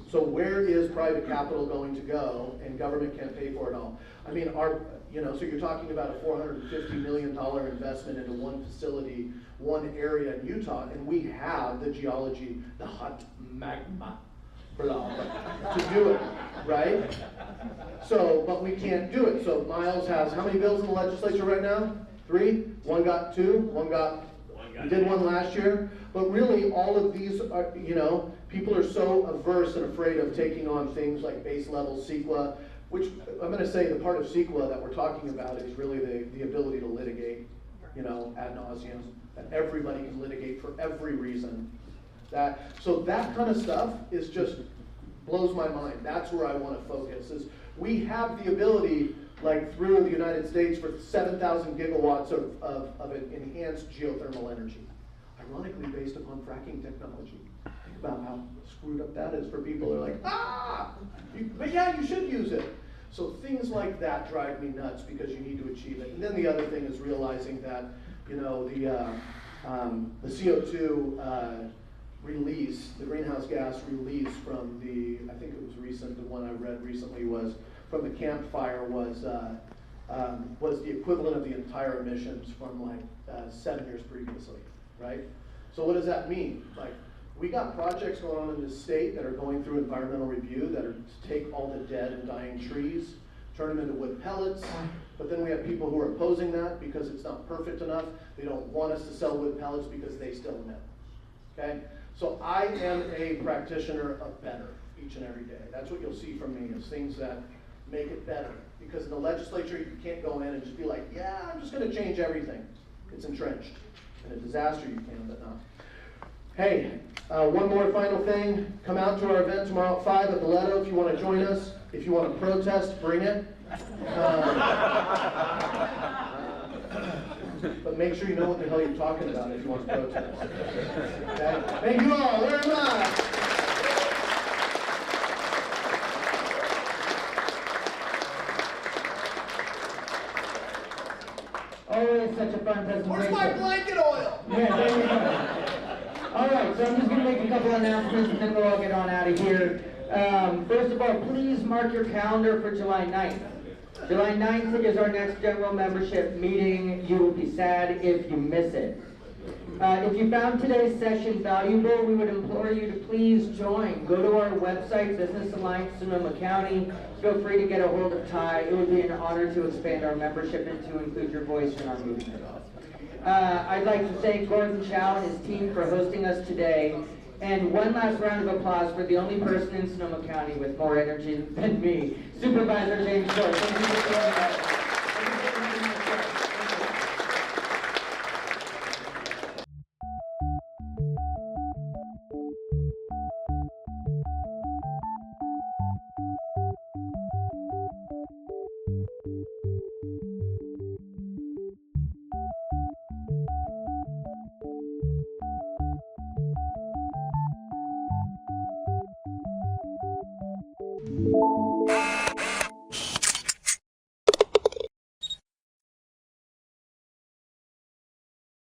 W: So where is private capital going to go, and government can't pay for it all? I mean, so you're talking about a $450 million investment into one facility, one area in Utah, and we have the geology, the hot magma, to do it, right? So, but we can't do it. So Miles has, how many bills in the legislature right now? 3? One got 2, we did one last year. But really, all of these are, people are so averse and afraid of taking on things like base level CEQA, which I'm going to say the part of CEQA that we're talking about is really the ability to litigate, ad nauseum, that everybody can litigate for every reason. So that kind of stuff is just blows my mind. That's where I want to focus, is we have the ability, like through the United States, for 7,000 gigawatts of enhanced geothermal energy, ironically based upon fracking technology. Think about how screwed up that is for people. They're like, but yeah, you should use it. So things like that drive me nuts, because you need to achieve it. And then the other thing is realizing that, the CO2 release, the greenhouse gas release from the, I think it was recent, the one I read recently was, from the campfire was the equivalent of the entire emissions from like 7 years previously, right? So what does that mean? Like, we got projects going on in this state that are going through environmental review that are to take all the dead and dying trees, turn them into wood pellets, but then we have people who are opposing that because it's not perfect enough. They don't want us to sell wood pellets because they still emit, okay? So I am a practitioner of better each and every day. That's what you'll see from me, is things that make it better. Because in the legislature, you can't go in and just be like, yeah, I'm just gonna change everything. It's entrenched. In a disaster, you can, but not. Hey, one more final thing. Come out to our event tomorrow at 5 at the Leto if you want to join us. If you want to protest, bring it. But make sure you know what the hell you're talking about if you want to protest. Okay? Thank you all very much.
L: Always such a fun presentation.
W: Where's my blanket oil?
L: Yeah, there you go. All right, so I'm just going to make a couple announcements and then we'll all get on out of here. First of all, please mark your calendar for July 9th. July 9th is our next general membership meeting. You will be sad if you miss it. If you found today's session valuable, we would implore you to please join. Go to our website, Business Alliance Sonoma County. Feel free to get a hold of Ty. It would be an honor to expand our membership and to include your voice in our movement. I'd like to thank Gordon Chow and his team for hosting us today. And one last round of applause for the only person in Sonoma County with more energy than me, Supervisor James Short. Thank you for joining us.
A: Thank you.